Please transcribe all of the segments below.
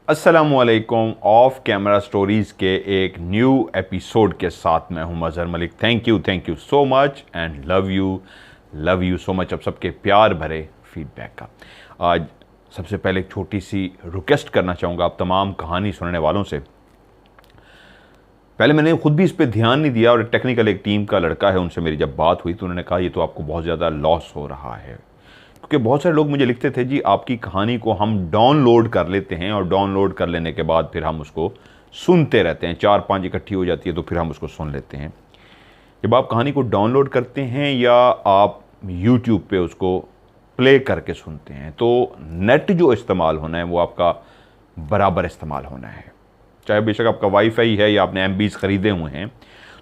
अस्सलामुअलैकुम। Of camera stories के एक न्यू एपिसोड के साथ मैं हूं Mazhar Malik. Thank you so much and love you so much. अब सबके प्यार भरे फीडबैक का आज सबसे पहले एक छोटी सी रिक्वेस्ट करना चाहूँगा आप तमाम कहानी सुनने वालों से। पहले मैंने खुद भी इस पर ध्यान नहीं दिया और टेक्निकल एक टीम का लड़का है, उनसे मेरी जब बात हुई तो उन्होंने कहा ये तो आपको बहुत ज़्यादा लॉस हो रहा है, क्योंकि बहुत सारे लोग मुझे लिखते थे जी आपकी कहानी को हम डाउनलोड कर लेते हैं और डाउनलोड कर लेने के बाद फिर हम उसको सुनते रहते हैं, 4-5 इकट्ठी हो जाती है तो फिर हम उसको सुन लेते हैं। जब आप कहानी को डाउनलोड करते हैं या आप यूट्यूब पे उसको प्ले करके सुनते हैं तो नेट जो इस्तेमाल होना है वो आपका बराबर इस्तेमाल होना है, चाहे बेशक आपका वाईफाई है या आपने एमबीज ख़रीदे हुए हैं,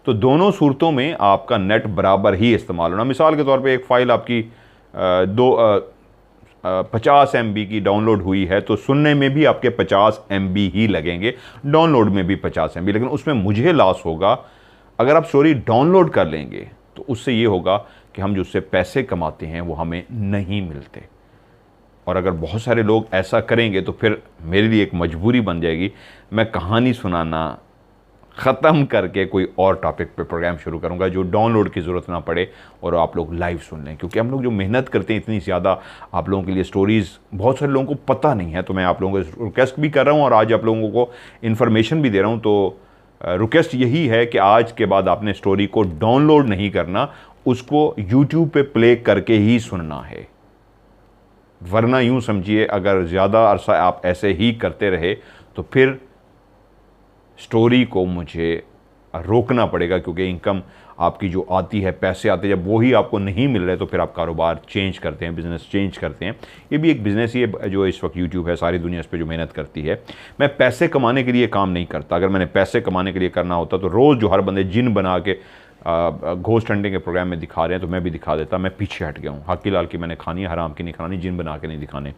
तो दोनों सूरतों में आपका नेट बराबर ही इस्तेमाल होना। मिसाल के तौर पे एक फ़ाइल आपकी 50 MB की डाउनलोड हुई है तो सुनने में भी आपके 50 MB ही लगेंगे, डाउनलोड में भी 50 MB, लेकिन उसमें मुझे लॉस होगा। अगर आप स्टोरी डाउनलोड कर लेंगे तो उससे ये होगा कि हम जो उससे पैसे कमाते हैं वो हमें नहीं मिलते, और अगर बहुत सारे लोग ऐसा करेंगे तो फिर मेरे लिए एक मजबूरी बन जाएगी, मैं कहानी सुनाना ख़त्म करके कोई और टॉपिक पे प्रोग्राम शुरू करूंगा जो डाउनलोड की ज़रूरत ना पड़े और आप लोग लाइव सुन लें, क्योंकि हम लोग जो मेहनत करते हैं इतनी ज़्यादा आप लोगों के लिए स्टोरीज़ बहुत सारे लोगों को पता नहीं है, तो मैं आप लोगों को रिक्वेस्ट भी कर रहा हूँ और आज आप लोगों को इन्फॉर्मेशन भी दे रहा हूँ। तो रिक्वेस्ट यही है कि आज के बाद आपने स्टोरी को डाउनलोड नहीं करना, उसको यूट्यूब पे प्ले करके ही सुनना है, वरना यूँ समझिए अगर ज़्यादा अरसा आप ऐसे ही करते रहे तो फिर स्टोरी को मुझे रोकना पड़ेगा, क्योंकि इनकम आपकी जो आती है, पैसे आते हैं, जब वो ही आपको नहीं मिल रहे तो फिर आप कारोबार चेंज करते हैं, बिज़नेस चेंज करते हैं। ये भी एक बिज़नेस ही है जो इस वक्त यूट्यूब है, सारी दुनिया इस पर जो मेहनत करती है। मैं पैसे कमाने के लिए काम नहीं करता, अगर मैंने पैसे कमाने के लिए करना होता तो रोज़ जो हर बंदे जिन बना के घोस्ट हंटिंग के प्रोग्राम में दिखा रहे हैं तो मैं भी दिखा देता। मैं पीछे हट गया हूँ, हकी लाल की मैंने खानी है, हराम की नहीं खानी, जिन बना के नहीं दिखाने।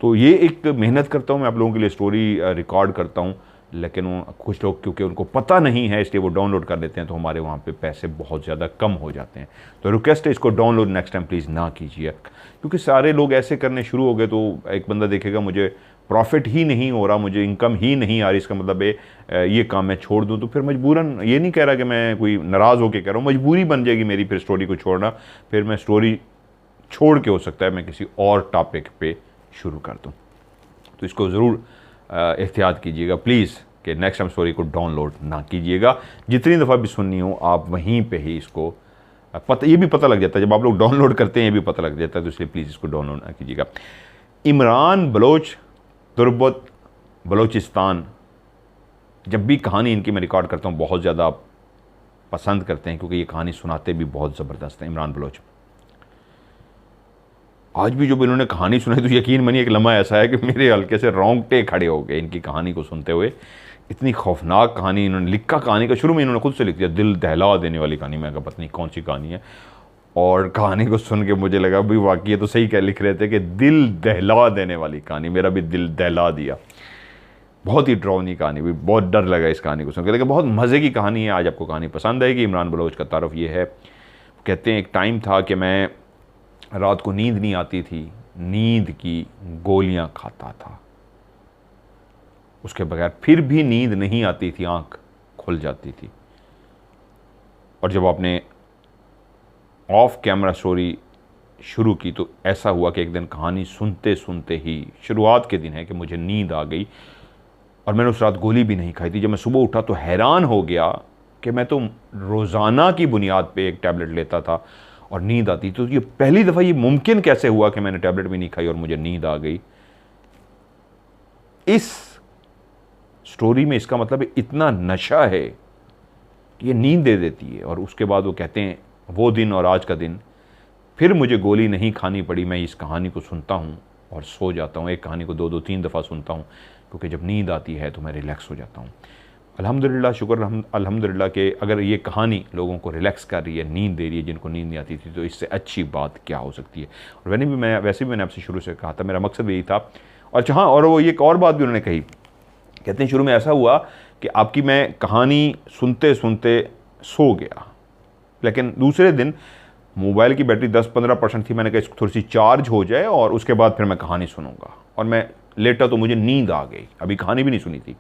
तो ये एक मेहनत करता हूँ मैं आप लोगों के लिए, स्टोरी रिकॉर्ड करता हूँ, लेकिन कुछ लोग क्योंकि उनको पता नहीं है इसलिए वो डाउनलोड कर लेते हैं, तो हमारे वहाँ पे पैसे बहुत ज़्यादा कम हो जाते हैं। तो रिक्वेस्ट है इसको डाउनलोड नेक्स्ट टाइम प्लीज़ ना कीजिए, क्योंकि सारे लोग ऐसे करने शुरू हो गए तो एक बंदा देखेगा मुझे प्रॉफिट ही नहीं हो रहा, मुझे इनकम ही नहीं आ रही, इसका मतलब है ये काम मैं छोड़ दूँ, तो फिर मजबूरन, ये नहीं कह रहा कि मैं कोई नाराज़ होकर कह रहा हूँ, मजबूरी बन जाएगी मेरी फिर स्टोरी को छोड़ना, फिर मैं स्टोरी छोड़ के हो सकता है मैं किसी और टॉपिक पे शुरू कर दूँ। तो इसको ज़रूर एहतियात कीजिएगा प्लीज़ कि नेक्स्ट टाइम स्टोरी को डाउनलोड ना कीजिएगा। जितनी दफ़ा भी सुननी हो आप वहीं पे ही इसको ये भी पता लग जाता है, जब आप लोग डाउनलोड करते हैं ये भी पता लग जाता है, तो इसलिए प्लीज़ इसको डाउनलोड ना कीजिएगा। इमरान बलोच, तुर्बत बलोचिस्तान, जब भी कहानी इनकी मैं रिकॉर्ड करता हूँ बहुत ज़्यादा पसंद करते हैं, क्योंकि ये कहानी सुनाते भी बहुत ज़बरदस्त है। इमरान बलोच, आज भी जो इन्होंने कहानी सुनाई तो यकीन मानिए एक लम्हा ऐसा है कि मेरे हल्के से रोंगटे खड़े हो गए इनकी कहानी को सुनते हुए। इतनी खौफनाक कहानी इन्होंने लिखा, कहानी का शुरू में इन्होंने खुद से लिख दिया, दिल दहला देने वाली कहानी। मैं कहा पता नहीं कौन सी कहानी है, और कहानी को सुन के मुझे लगा भाई वाकई ये तो सही क्या लिख रहे थे कि दिल दहला देने वाली कहानी, मेरा भी दिल दहला दिया। बहुत ही डरावनी कहानी भी, बहुत डर लगा इस कहानी को सुन के, लेकिन बहुत मज़े की कहानी है, आज आपको कहानी पसंद आएगी। इमरान बलोच का तारुफ ये है, कहते हैं एक टाइम था कि मैं रात को नींद नहीं आती थी, नींद की गोलियां खाता था, उसके बगैर फिर भी नींद नहीं आती थी, आंख खुल जाती थी। और जब आपने ऑफ कैमरा स्टोरी शुरू की तो ऐसा हुआ कि एक दिन कहानी सुनते सुनते ही, शुरुआत के दिन है, कि मुझे नींद आ गई और मैंने उस रात गोली भी नहीं खाई थी। जब मैं सुबह उठा तो हैरान हो गया कि मैं तो रोज़ाना की बुनियाद पे एक टैबलेट लेता था और नींद आती, तो ये पहली दफ़ा ये मुमकिन कैसे हुआ कि मैंने टैबलेट भी नहीं खाई और मुझे नींद आ गई। इस स्टोरी में इसका मतलब है इतना नशा है कि ये नींद दे देती है। और उसके बाद वो कहते हैं वो दिन और आज का दिन, फिर मुझे गोली नहीं खानी पड़ी, मैं इस कहानी को सुनता हूँ और सो जाता हूँ। एक कहानी को 2-3 दफ़ा सुनता हूँ, क्योंकि जब नींद आती है तो मैं रिलैक्स हो जाता हूँ। अल्हम्दुलिल्लाह, शुक्र अल्हम्दुलिल्लाह कि अगर ये कहानी लोगों को रिलैक्स कर रही है, नींद दे रही है जिनको नींद नहीं आती थी, तो इससे अच्छी बात क्या हो सकती है। और वैसे भी मैंने आपसे शुरू से कहा था, मेरा मकसद यही था। और हाँ, और वो एक और बात भी उन्होंने कही, कहते हैं शुरू में ऐसा हुआ कि आपकी मैं कहानी सुनते सुनते सो गया, लेकिन दूसरे दिन मोबाइल की बैटरी 10-15% थी, मैंने कहा इसको थोड़ी सी चार्ज हो जाए और उसके बाद फिर मैं कहानी सुनूंगा। और मैं लेटा तो मुझे नींद आ गई, अभी कहानी भी नहीं सुनी थी।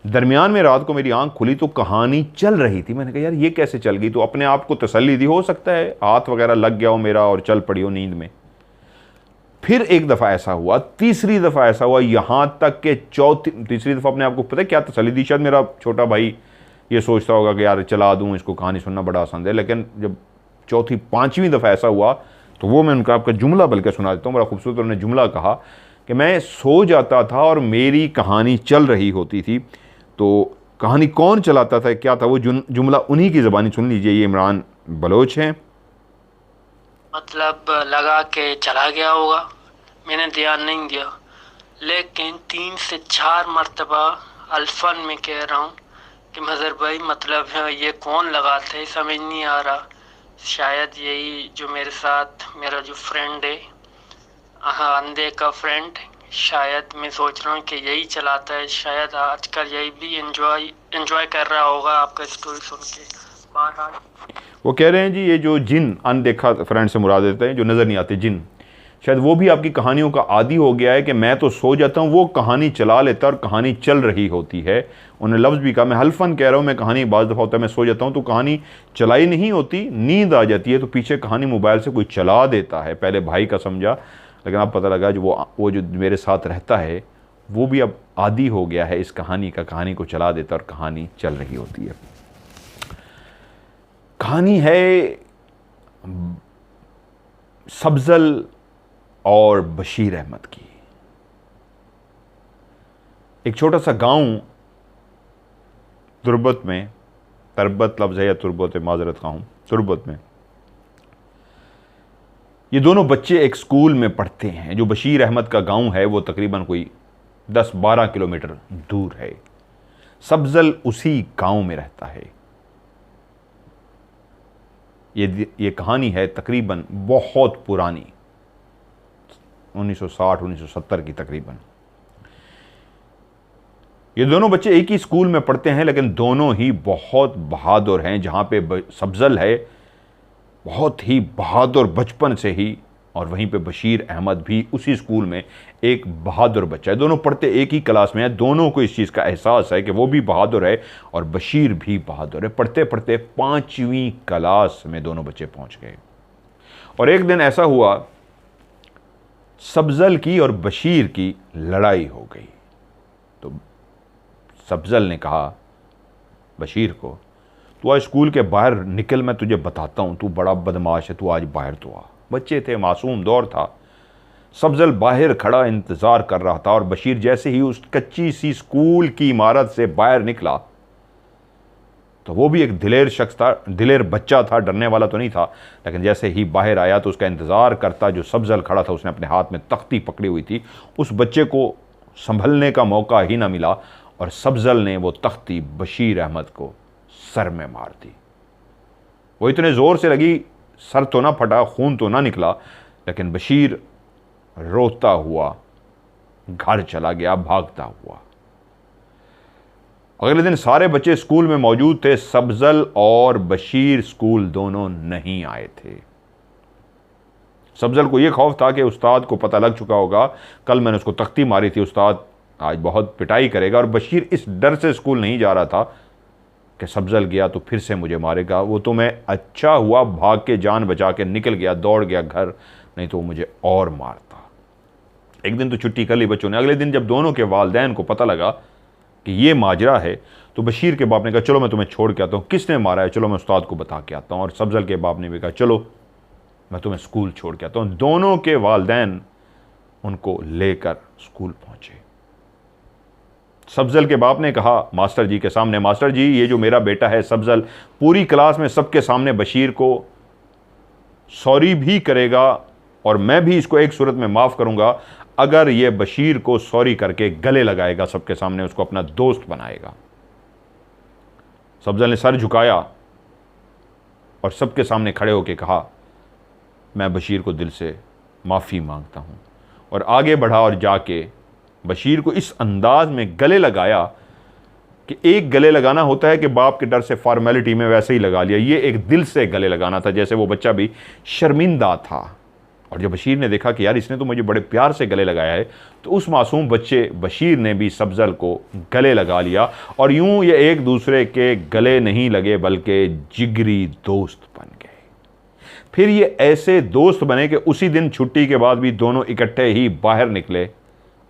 दरमियान में रात को मेरी आंख खुली तो कहानी चल रही थी। मैंने कहा यार ये कैसे चल गई, तो अपने आप को तसल्ली दी, हो सकता है हाथ वगैरह लग गया हो मेरा और चल पड़ी हो नींद में। फिर एक दफ़ा ऐसा हुआ, तीसरी दफ़ा ऐसा हुआ, यहां तक कि तीसरी दफ़ा अपने आप को पता है क्या तसल्ली दी, शायद मेरा छोटा भाई ये सोचता होगा कि यार चला दूं इसको, कहानी सुनना बड़ा आसान है। लेकिन जब चौथी पांचवीं दफ़ा ऐसा हुआ तो वो मैं उनका आपका जुमला बल्कि सुना देता हूँ, बड़ा खूबसूरत उन्होंने जुमला कहा कि मैं सो जाता था और मेरी कहानी चल रही होती थी। तो कहानी कौन चलाता था, क्या था वो जुमला, उन्हीं की ज़बानी सुन लीजिए। ये इमरान बलोच हैं। मतलब लगा के चला गया होगा, मैंने ध्यान नहीं दिया, लेकिन 3 से 4 मरतबा अल्फन में कह रहा हूँ कि मज़हर भाई मतलब ये कौन लगाता है, समझ नहीं आ रहा। शायद यही जो मेरे साथ मेरा जो फ्रेंड है, हाँ अंधे का फ्रेंड, शायद मैं सोच रहा हूँ कि यही चलाता है, शायद आजकल यही भी एंजॉय कर रहा होगा आपका स्टोरी सुन के। बहरहाल वो कह रहे हैं जी ये जो जिन, अनदेखा फ्रेंड से मुराद देते हैं जो नज़र नहीं आते जिन, शायद वो भी आपकी कहानियों का आदी हो गया है कि मैं तो सो जाता हूँ, वो कहानी चला लेता है और कहानी चल रही होती है। उन्होंने लफ्ज़ भी कहा, मैं हल्फन कह रहा हूँ, मैं कहानी बाज़ दफ़ा होता है मैं सो जाता हूँ तो कहानी चलाई नहीं होती, नींद आ जाती है तो पीछे कहानी मोबाइल से कोई चला देता है। पहले भाई का समझा, लेकिन अब पता लगा जो वो जो मेरे साथ रहता है वो भी अब आदी हो गया है इस कहानी का, कहानी को चला देता और कहानी चल रही होती है। कहानी है सब्ज़ल और बशीर अहमद की। एक छोटा सा गांव तुर्बत में, तरबत लफ्ज़ है या तुर्बत है, माजरत का हूँ, तुर्बत में ये दोनों बच्चे एक स्कूल में पढ़ते हैं। जो बशीर अहमद का गांव है वो तकरीबन कोई 10-12 किलोमीटर दूर है। सब्ज़ल उसी गांव में रहता है। ये कहानी है तकरीबन बहुत पुरानी, 1960-1970 की तकरीबन। ये दोनों बच्चे एक ही स्कूल में पढ़ते हैं लेकिन दोनों ही बहुत बहादुर हैं। जहाँ पे सब्ज़ल है बहुत ही बहादुर बचपन से ही, और वहीं पे बशीर अहमद भी उसी स्कूल में एक बहादुर बच्चा है। दोनों पढ़ते एक ही क्लास में है, दोनों को इस चीज़ का एहसास है कि वो भी बहादुर है और बशीर भी बहादुर है। पढ़ते पढ़ते 5वीं क्लास में दोनों बच्चे पहुंच गए। और एक दिन ऐसा हुआ, सब्ज़ल की और बशीर की लड़ाई हो गई। तो सब्ज़ल ने कहा बशीर को, तू आज स्कूल के बाहर निकल, मैं तुझे बताता हूँ, तू बड़ा बदमाश है, तू आज बाहर तो आ। बच्चे थे, मासूम दौर था। सब्ज़ल बाहर खड़ा इंतज़ार कर रहा था और बशीर जैसे ही उस कच्ची सी स्कूल की इमारत से बाहर निकला तो वो भी एक दिलेर शख्स था, दिलेर बच्चा था, डरने वाला तो नहीं था, लेकिन जैसे ही बाहर आया तो उसका इंतज़ार करता जो सब्ज़ल खड़ा था, उसने अपने हाथ में तख्ती पकड़ी हुई थी, उस बच्चे को संभलने का मौका ही ना मिला और सब्ज़ल ने वो तख्ती बशीर अहमद को सर में मार दी। वो इतने ज़ोर से लगी, सर तो ना फटा, खून तो ना निकला, लेकिन बशीर रोता हुआ घर चला गया, भागता हुआ। अगले दिन सारे बच्चे स्कूल में मौजूद थे, सब्ज़ल और बशीर स्कूल दोनों नहीं आए थे। सब्ज़ल को यह खौफ था कि उस्ताद को पता लग चुका होगा, कल मैंने उसको तख्ती मारी थी, उस्ताद आज बहुत पिटाई करेगा। और बशीर इस डर से स्कूल नहीं जा रहा था कि सब्ज़ल गया तो फिर से मुझे मारेगा। वो तो मैं अच्छा हुआ भाग के जान बचा के निकल गया, दौड़ गया घर, नहीं तो वो मुझे और मारता। एक दिन तो छुट्टी कर ली बच्चों ने। अगले दिन जब दोनों के वालिदैन को पता लगा कि ये माजरा है तो बशीर के बाप ने कहा चलो मैं तुम्हें छोड़ के आता हूँ, किसने मारा है चलो मैं उस्ताद को बता के आता हूँ। और सब्ज़ल के बाप ने भी कहा चलो मैं तुम्हें स्कूल छोड़ के आता हूँ। दोनों के वालिदैन उनको लेकर स्कूल पहुँचे। सब्ज़ल के बाप ने कहा मास्टर जी के सामने, मास्टर जी ये जो मेरा बेटा है सब्ज़ल पूरी क्लास में सबके सामने बशीर को सॉरी भी करेगा और मैं भी इसको एक सूरत में माफ़ करूँगा अगर ये बशीर को सॉरी करके गले लगाएगा, सबके सामने उसको अपना दोस्त बनाएगा। सब्ज़ल ने सर झुकाया और सबके सामने खड़े होकर कहा मैं बशीर को दिल से माफ़ी मांगता हूँ। और आगे बढ़ा और जाके बशीर को इस अंदाज में गले लगाया कि एक गले लगाना होता है कि बाप के डर से फॉर्मेलिटी में वैसे ही लगा लिया, ये एक दिल से गले लगाना था, जैसे वो बच्चा भी शर्मिंदा था और जब बशीर ने देखा कि यार इसने तो मुझे बड़े प्यार से गले लगाया है, तो उस मासूम बच्चे बशीर ने भी सफजल को गले लगा लिया, और यूं ये एक दूसरे के गले नहीं लगे बल्कि जिगरी दोस्त बन गए। फिर ये ऐसे दोस्त बने कि उसी दिन छुट्टी के बाद भी दोनों इकट्ठे ही बाहर निकले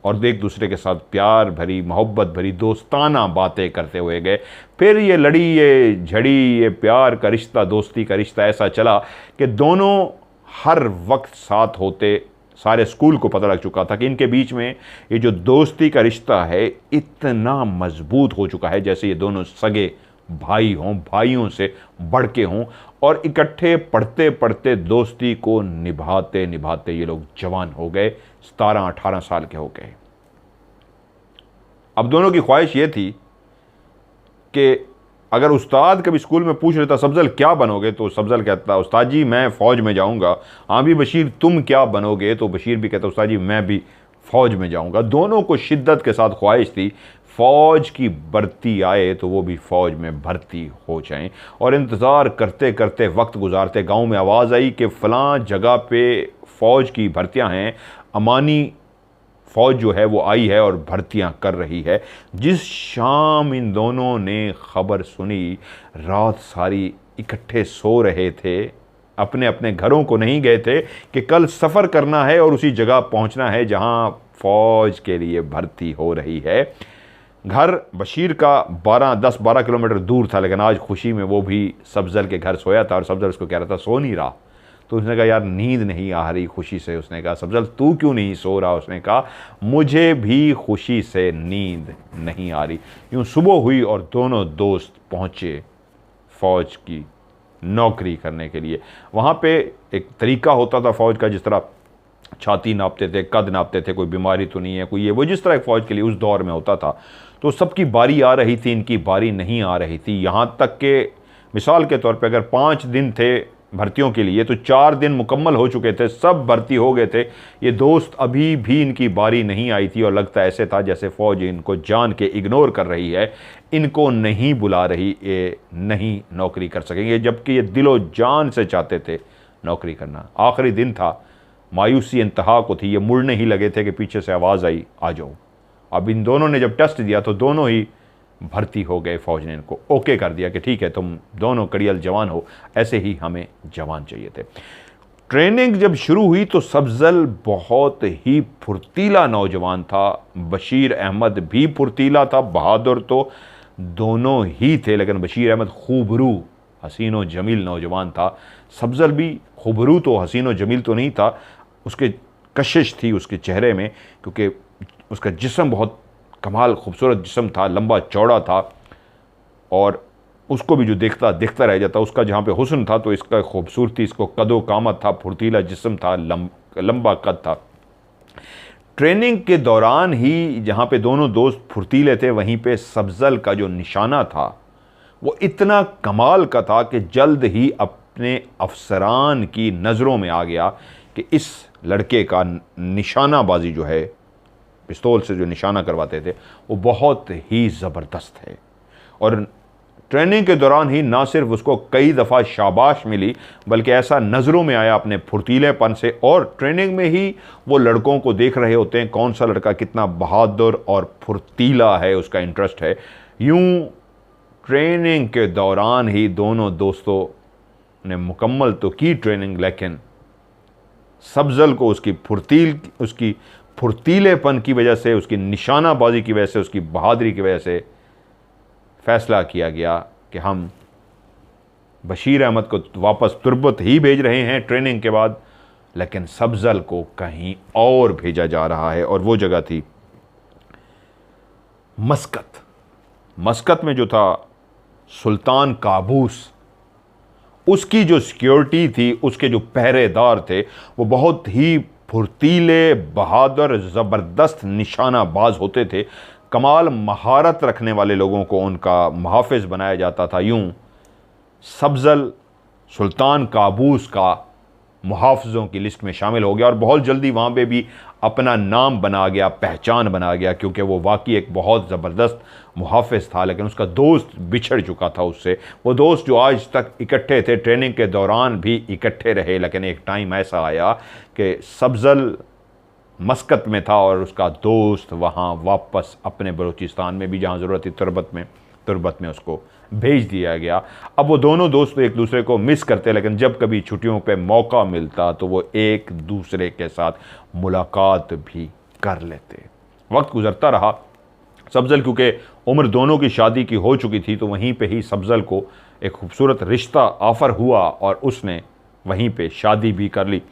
और एक दूसरे के साथ प्यार भरी, मोहब्बत भरी, दोस्ताना बातें करते हुए गए। फिर ये लड़ी, ये झड़ी, ये प्यार का रिश्ता, दोस्ती का रिश्ता ऐसा चला कि दोनों हर वक्त साथ होते। सारे स्कूल को पता लग चुका था कि इनके बीच में ये जो दोस्ती का रिश्ता है इतना मजबूत हो चुका है जैसे ये दोनों सगे भाई हों, भाइयों से बढ़ के हों। और इकट्ठे पढ़ते पढ़ते दोस्ती को निभाते निभाते ये लोग जवान हो गए, 17-18 साल के हो गए। अब दोनों की ख्वाहिश ये थी कि अगर उस्ताद कभी स्कूल में पूछ लेता सफजल क्या बनोगे, तो सफजल कहता उस्ताद जी मैं फ़ौज में जाऊंगा। हाँ भी बशीर तुम क्या बनोगे, तो बशीर भी कहता उस्ताद जी मैं भी फ़ौज में जाऊंगा। दोनों को शिद्दत के साथ ख्वाहिश थी फ़ौज की भर्ती आए तो वो भी फ़ौज में भर्ती हो जाएं। और इंतज़ार करते करते वक्त गुजारते गांव में आवाज़ आई कि फ़लाँ जगह पे फ़ौज की भर्तियां हैं, अमानी फ़ौज जो है वो आई है और भर्तियां कर रही है। जिस शाम इन दोनों ने ख़बर सुनी, रात सारी इकट्ठे सो रहे थे, अपने अपने घरों को नहीं गए थे कि कल सफ़र करना है और उसी जगह पहुंचना है जहां फ़ौज के लिए भर्ती हो रही है। घर बशीर का 10-12 किलोमीटर दूर था, लेकिन आज खुशी में वो भी सफजल के घर सोया था और सफजल उसको कह रहा था सो नहीं रहा। तो उसने कहा यार नींद नहीं आ रही खुशी से। उसने कहा सफजल तू क्यों नहीं सो रहा? उसने कहा मुझे भी खुशी से नींद नहीं आ रही। यूँ सुबह हुई और दोनों दोस्त पहुँचे फ़ौज की नौकरी करने के लिए। वहाँ पे एक तरीका होता था फ़ौज का, जिस तरह छाती नापते थे, कद नापते थे, कोई बीमारी तो नहीं है, कोई ये वो, जिस तरह फ़ौज के लिए उस दौर में होता था। तो सबकी बारी आ रही थी, इनकी बारी नहीं आ रही थी। यहाँ तक कि मिसाल के तौर पे अगर 5 दिन थे भर्तियों के लिए तो 4 दिन मुकम्मल हो चुके थे, सब भर्ती हो गए थे। ये दोस्त अभी भी इनकी बारी नहीं आई थी और लगता ऐसे था जैसे फ़ौज इनको जान के इग्नोर कर रही है, इनको नहीं बुला रही, ये नहीं नौकरी कर सकेंगे, जबकि ये दिलो जान से चाहते थे नौकरी करना। आखिरी दिन था, मायूसी इंतहा को थी, ये मुड़ने ही लगे थे कि पीछे से आवाज़ आई आ जाओ। अब इन दोनों ने जब टेस्ट दिया तो दोनों ही भर्ती हो गए। फ़ौज ने इनको ओके कर दिया कि ठीक है तुम दोनों कड़ियल जवान हो, ऐसे ही हमें जवान चाहिए थे। ट्रेनिंग जब शुरू हुई तो सफजल बहुत ही फुर्तीला नौजवान था, बशीर अहमद भी फुर्तीला था, बहादुर तो दोनों ही थे, लेकिन बशीर अहमद खूबरू हसीन व जमील नौजवान था। सफजल भी खूबरू तो हसीन व जमील तो नहीं था, उसके कशिश थी उसके चेहरे में, क्योंकि उसका जिस्म बहुत कमाल खूबसूरत जिस्म था, लंबा चौड़ा था, और उसको भी जो देखता रह जाता। उसका जहाँ पे हुस्न था तो इसका खूबसूरती, इसको कदो कामत था, फुर्तीला जिस्म था, लंबा कद था। ट्रेनिंग के दौरान ही जहाँ पे दोनों दोस्त फुर्तीले थे, वहीं पे सफजल का जो निशाना था वो इतना कमाल का था कि जल्द ही अपने अफसरान की नज़रों में आ गया कि इस लड़के का निशानाबाजी जो है, पिस्तौल से जो निशाना करवाते थे, वो बहुत ही ज़बरदस्त है। और ट्रेनिंग के दौरान ही ना सिर्फ उसको कई दफ़ा शाबाश मिली, बल्कि ऐसा नज़रों में आया अपने फुर्तीलेपन से। और ट्रेनिंग में ही वो लड़कों को देख रहे होते हैं कौन सा लड़का कितना बहादुर और फुर्तीला है, उसका इंटरेस्ट है। यूँ ट्रेनिंग के दौरान ही दोनों दोस्तों ने मुकम्मल तो की ट्रेनिंग, लेकिन सफजल को उसकी फुर्तीलेपन की वजह से, उसकी निशानाबाजी की वजह से, उसकी बहादुरी की वजह से फ़ैसला किया गया कि हम बशीर अहमद को वापस तुर्बत ही भेज रहे हैं ट्रेनिंग के बाद, लेकिन सफजल को कहीं और भेजा जा रहा है। और वो जगह थी मस्कत। मस्कत में जो था सुल्तान काबूस, उसकी जो सिक्योरिटी थी, उसके जो पहरेदार थे, वो बहुत ही फुर्तीले, बहादुर, ज़बरदस्त निशानाबाज होते थे। कमाल महारत रखने वाले लोगों को उनका मुहाफ़िज़ बनाया जाता था। यूँ सफजल सुल्तान काबूस का मुहाफ़िज़ों की लिस्ट में शामिल हो गया और बहुत जल्दी वहाँ पे भी अपना नाम बना गया, पहचान बना गया, क्योंकि वो वाकई एक बहुत ज़बरदस्त मुहाफ़िज़ था। लेकिन उसका दोस्त बिछड़ चुका था उससे। वो दोस्त जो आज तक इकट्ठे थे, ट्रेनिंग के दौरान भी इकट्ठे रहे, लेकिन एक टाइम ऐसा आया कि सब्ज़ल मस्कत में था और उसका दोस्त वहाँ वापस अपने बलूचिस्तान में भी जहाँ ज़रूरत थी तुरबत में उसको भेज दिया गया। अब वो दोनों दोस्त एक दूसरे को मिस करते, लेकिन जब कभी छुट्टियों पे मौका मिलता तो वो एक दूसरे के साथ मुलाकात भी कर लेते। वक्त गुजरता रहा। सब्ज़ल क्योंकि उम्र दोनों की शादी की हो चुकी थी, तो वहीं पे ही सब्ज़ल को एक खूबसूरत रिश्ता ऑफ़र हुआ और उसने वहीं पे शादी भी कर ली।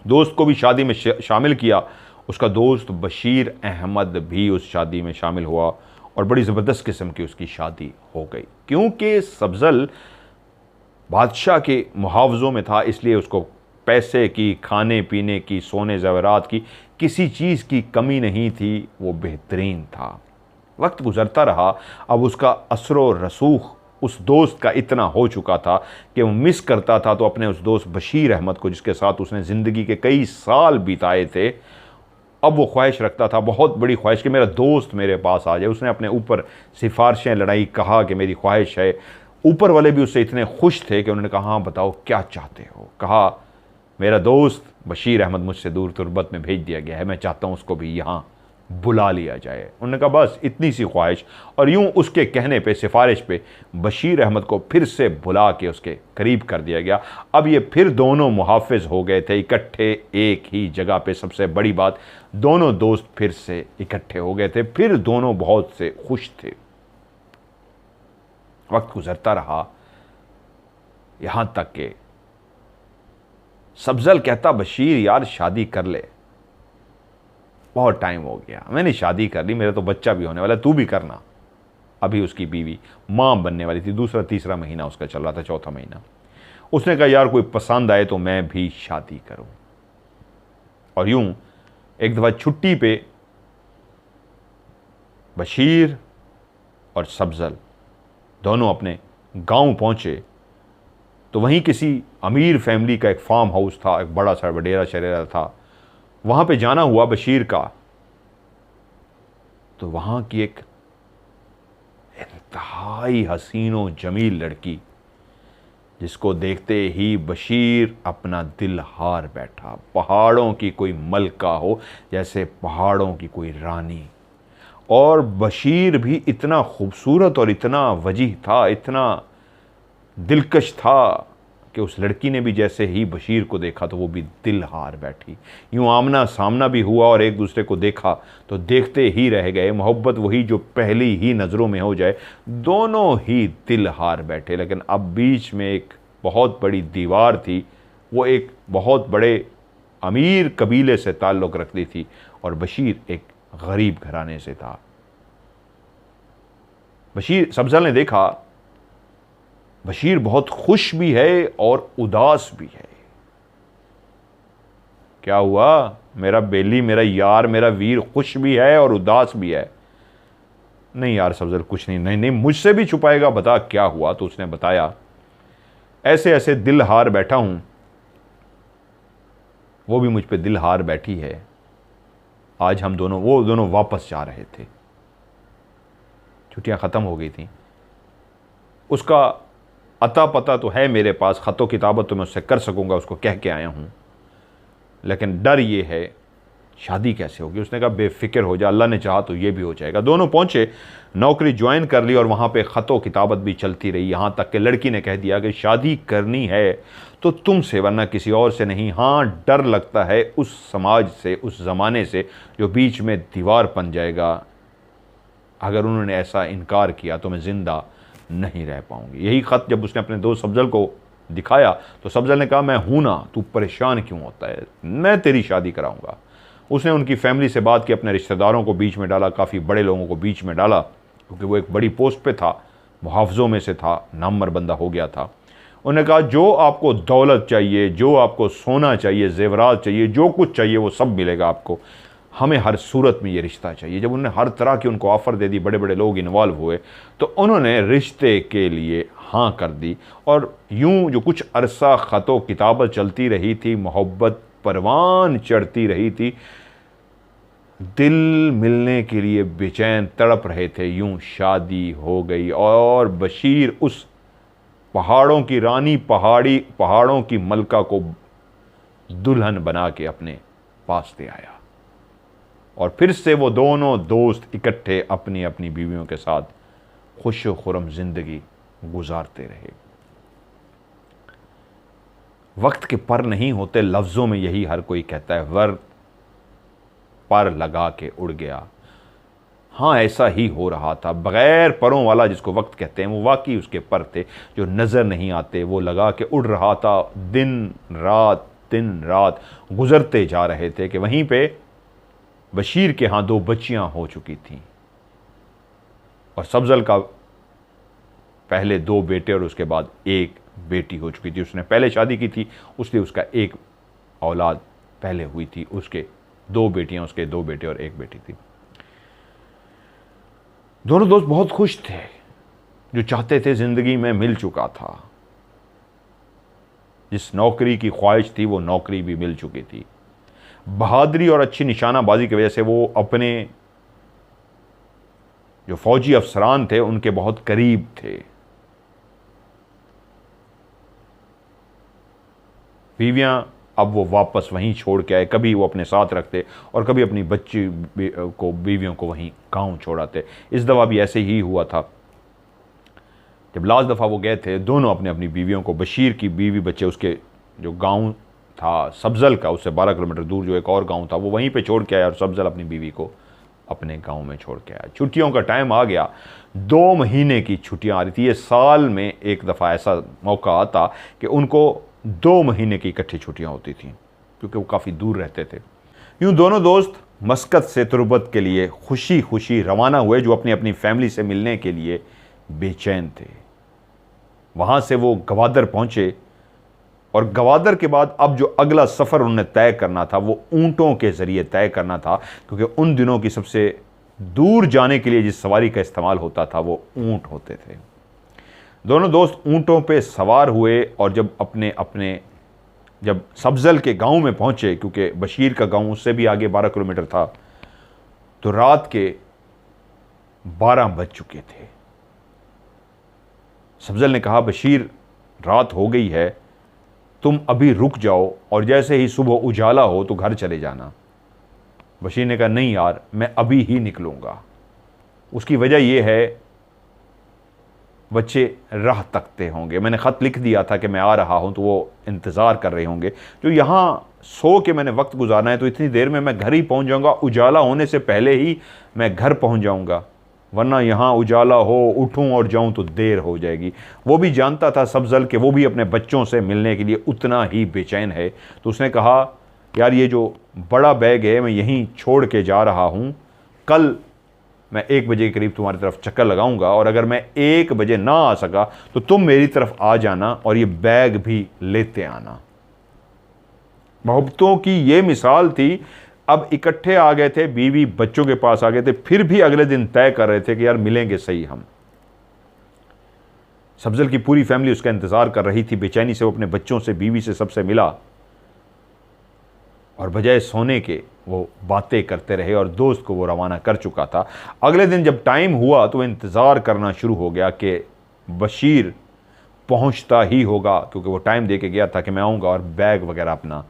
दोस्त को भी शादी में शामिल किया। उसका दोस्त बशीर अहमद भी उस शादी में शामिल हुआ और बड़ी ज़बरदस्त किस्म की उसकी शादी हो गई। क्योंकि सब्ज़ल बादशाह के मुहावज़ों में था, इसलिए उसको पैसे की, खाने पीने की, सोने ज़ेवरात की, किसी चीज़ की कमी नहीं थी। वो बेहतरीन था। वक्त गुज़रता रहा। अब उसका असरो रसूख उस दोस्त का इतना हो चुका था कि वो मिस करता था तो अपने उस दोस्त बशीर अहमद को, जिसके साथ उसने ज़िंदगी के कई साल बिताए थे, अब वो ख्वाहिश रखता था, बहुत बड़ी ख्वाहिश, कि मेरा दोस्त मेरे पास आ जाए। उसने अपने ऊपर सिफारिशें लड़ाई, कहा कि मेरी ख्वाहिश है। ऊपर वाले भी उससे इतने खुश थे कि उन्होंने कहा हाँ बताओ क्या चाहते हो। कहा मेरा दोस्त बशीर अहमद मुझसे दूर तुरबत में भेज दिया गया है, मैं चाहता हूँ उसको भी यहाँ बुला लिया जाए। उन्होंने कहा बस इतनी सी ख्वाहिश। और यूं उसके कहने पे, सिफारिश पे बशीर अहमद को फिर से बुला के उसके करीब कर दिया गया। अब ये फिर दोनों मुहाफ़िज़ हो गए थे इकट्ठे एक ही जगह पे। सबसे बड़ी बात, दोनों दोस्त फिर से इकट्ठे हो गए थे, फिर दोनों बहुत से खुश थे। वक्त गुजरता रहा, यहां तक के सब्ज़ल कहता बशीर यार शादी कर ले, बहुत टाइम हो गया, मैंने शादी कर ली, मेरा तो बच्चा भी होने वाला है, तू भी करना। अभी उसकी बीवी मां बनने वाली थी, दूसरा तीसरा महीना उसका चल रहा था, चौथा महीना। उसने कहा यार कोई पसंद आए तो मैं भी शादी करूं। और यूं एक दफ़ा छुट्टी पे बशीर और सब्ज़ल दोनों अपने गांव पहुंचे तो वहीं किसी अमीर फैमिली का एक फार्म हाउस था, एक बड़ा सा वडेरा शरेरा था। वहाँ पे जाना हुआ बशीर का, तो वहाँ की एक इंतहाई हसीनो जमील लड़की, जिसको देखते ही बशीर अपना दिल हार बैठा। पहाड़ों की कोई मलका हो, जैसे पहाड़ों की कोई रानी। और बशीर भी इतना खूबसूरत और इतना वजीह था, इतना दिलकश था कि उस लड़की ने भी जैसे ही बशीर को देखा तो वो भी दिल हार बैठी। यूँ आमना सामना भी हुआ और एक दूसरे को देखा तो देखते ही रह गए। मोहब्बत वही जो पहली ही नज़रों में हो जाए, दोनों ही दिल हार बैठे। लेकिन अब बीच में एक बहुत बड़ी दीवार थी। वो एक बहुत बड़े अमीर कबीले से ताल्लुक़ रखती थी और बशीर एक गरीब घराने से था। सब्ज़ल ने देखा बशीर बहुत खुश भी है और उदास भी है। क्या हुआ मेरा बेली, मेरा यार, मेरा वीर खुश भी है और उदास भी है? नहीं यार सब्ज़ल कुछ नहीं, नहीं नहीं मुझसे भी छुपाएगा, बता क्या हुआ। तो उसने बताया ऐसे ऐसे दिल हार बैठा हूं, वो भी मुझ पे दिल हार बैठी है। आज हम दोनों, वो दोनों वापस जा रहे थे, छुट्टियां ख़त्म हो गई थी। उसका अता पता तो है मेरे पास, ख़तो किताबत तो मैं उससे कर सकूँगा, उसको कह के आया हूँ, लेकिन डर ये है शादी कैसे होगी। उसने कहा बेफिक्र हो जा, अल्लाह ने चाहा तो ये भी हो जाएगा। दोनों पहुँचे, नौकरी ज्वाइन कर ली और वहाँ पे ख़तो किताबत भी चलती रही। यहाँ तक कि लड़की ने कह दिया कि शादी करनी है तो तुमसे वरना किसी और से नहीं। हाँ डर लगता है उस समाज से, उस ज़माने से जो बीच में दीवार बन जाएगा। अगर उन्होंने ऐसा इनकार किया तो मैं ज़िंदा नहीं रह पाऊंगी। यही ख़त जब उसने अपने दोस्त सब्ज़ल को दिखाया तो सब्ज़ल ने कहा मैं हूं ना, तू परेशान क्यों होता है, मैं तेरी शादी कराऊंगा। उसने उनकी फैमिली से बात की, अपने रिश्तेदारों को बीच में डाला, काफ़ी बड़े लोगों को बीच में डाला, क्योंकि वो एक बड़ी पोस्ट पे था, मुहाफ़िज़ों में से था, नामवर बंदा हो गया था। उन्होंने कहा जो आपको दौलत चाहिए, जो आपको सोना चाहिए, जेवरात चाहिए, जो कुछ चाहिए वो सब मिलेगा आपको। हमें हर सूरत में ये रिश्ता चाहिए। जब उन्होंने हर तरह की उनको ऑफ़र दे दी, बड़े बड़े लोग इन्वॉल्व हुए, तो उन्होंने रिश्ते के लिए हाँ कर दी। और यूं जो कुछ अरसा ख़तो किताबत चलती रही थी, मोहब्बत परवान चढ़ती रही थी, दिल मिलने के लिए बेचैन तड़प रहे थे, यूं शादी हो गई और बशीर उस पहाड़ों की रानी, पहाड़ों की मलका को दुल्हन बना के अपने पास ले आया। और फिर से वो दोनों दोस्त इकट्ठे अपनी अपनी बीवियों के साथ खुश खुरम जिंदगी गुजारते रहे। वक्त के पर नहीं होते, लफ्ज़ों में यही हर कोई कहता है, वक्त पर लगा के उड़ गया। हाँ, ऐसा ही हो रहा था। बग़ैर परों वाला जिसको वक्त कहते हैं, वो वाकई उसके पर थे जो नज़र नहीं आते, वो लगा के उड़ रहा था। दिन रात गुजरते जा रहे थे कि वहीं पे बशीर के यहाँ 2 बच्चियां हो चुकी थीं और सब्ज़ल का पहले 2 बेटे और उसके बाद 1 बेटी हो चुकी थी। उसने पहले शादी की थी, उसलिए उसका 1 औलाद पहले हुई थी, उसके 2 बेटियां, उसके 2 बेटे और 1 बेटी थी। दोनों दोस्त बहुत खुश थे, जो चाहते थे ज़िंदगी में मिल चुका था। जिस नौकरी की ख्वाहिश थी वो नौकरी भी मिल चुकी थी। बहादुरी और अच्छी निशानाबाजी की वजह से वो अपने जो फौजी अफसरान थे उनके बहुत करीब थे। बीवियां अब वो वापस वहीं छोड़ के आए, कभी वो अपने साथ रखते और कभी अपनी बच्ची को, बीवियों को वहीं गांव छोड़ाते। इस दफ़ा भी ऐसे ही हुआ था। जब लास्ट दफ़ा वो गए थे, दोनों अपने अपनी बीवियों को, बशीर की बीवी बच्चे उसके जो गांव था सब्ज़ल का, उससे 12 किलोमीटर दूर जो एक और गांव था, वो वहीं पे छोड़ के आया और सब्ज़ल अपनी बीवी को अपने गांव में छोड़ के आया। छुट्टियों का टाइम आ गया, 2 महीने की छुट्टियां आ रही थी। ये साल में एक दफ़ा ऐसा मौका आता कि उनको 2 महीने की इकट्ठी छुट्टियां होती थीं, क्योंकि वो काफ़ी दूर रहते थे। यूँ दोनों दोस्त मस्कत से तुरबत के लिए खुशी खुशी रवाना हुए, जो अपनी अपनी फैमिली से मिलने के लिए बेचैन थे। वहाँ से वो गवादर पहुँचे और गवादर के बाद अब जो अगला सफ़र उन्हें तय करना था वो ऊँटों के ज़रिए तय करना था, क्योंकि उन दिनों की सबसे दूर जाने के लिए जिस सवारी का इस्तेमाल होता था वो ऊँट होते थे। दोनों दोस्त ऊँटों पे सवार हुए और जब सब्ज़ल के गांव में पहुंचे, क्योंकि बशीर का गांव उससे भी आगे 12 किलोमीटर था, तो रात के 12 बज चुके थे। सब्ज़ल ने कहा, बशीर रात हो गई है, तुम अभी रुक जाओ और जैसे ही सुबह उजाला हो तो घर चले जाना। बशीर ने कहा, नहीं यार, मैं अभी ही निकलूँगा। उसकी वजह यह है, बच्चे राह तकते होंगे, मैंने ख़त लिख दिया था कि मैं आ रहा हूँ, तो वो इंतज़ार कर रहे होंगे। जो यहाँ सो के मैंने वक्त गुजारना है, तो इतनी देर में मैं घर ही पहुँच जाऊँगा, उजाला होने से पहले ही मैं घर पहुँच जाऊँगा, वरना यहाँ उजाला हो, उठूँ और जाऊँ तो देर हो जाएगी। वो भी जानता था सब्ज़ल कि वो भी अपने बच्चों से मिलने के लिए उतना ही बेचैन है। तो उसने कहा, यार ये जो बड़ा बैग है मैं यहीं छोड़ के जा रहा हूँ, कल मैं 1 बजे के करीब तुम्हारी तरफ चक्कर लगाऊंगा और अगर मैं 1 बजे ना आ सका तो तुम मेरी तरफ आ जाना और ये बैग भी लेते आना। मोहब्बतों की ये मिसाल थी। अब इकट्ठे आ गए थे, बीवी बच्चों के पास आ गए थे, फिर भी अगले दिन तय कर रहे थे कि यार मिलेंगे सही हम। सब्ज़ल की पूरी फैमिली उसका इंतज़ार कर रही थी बेचैनी से। वो अपने बच्चों से, बीवी से, सबसे मिला और बजाय सोने के वो बातें करते रहे और दोस्त को वो रवाना कर चुका था। अगले दिन जब टाइम हुआ तो इंतज़ार करना शुरू हो गया कि बशीर पहुंचता ही होगा, क्योंकि वो टाइम दे के गया था कि मैं आऊँगा और बैग वगैरह अपना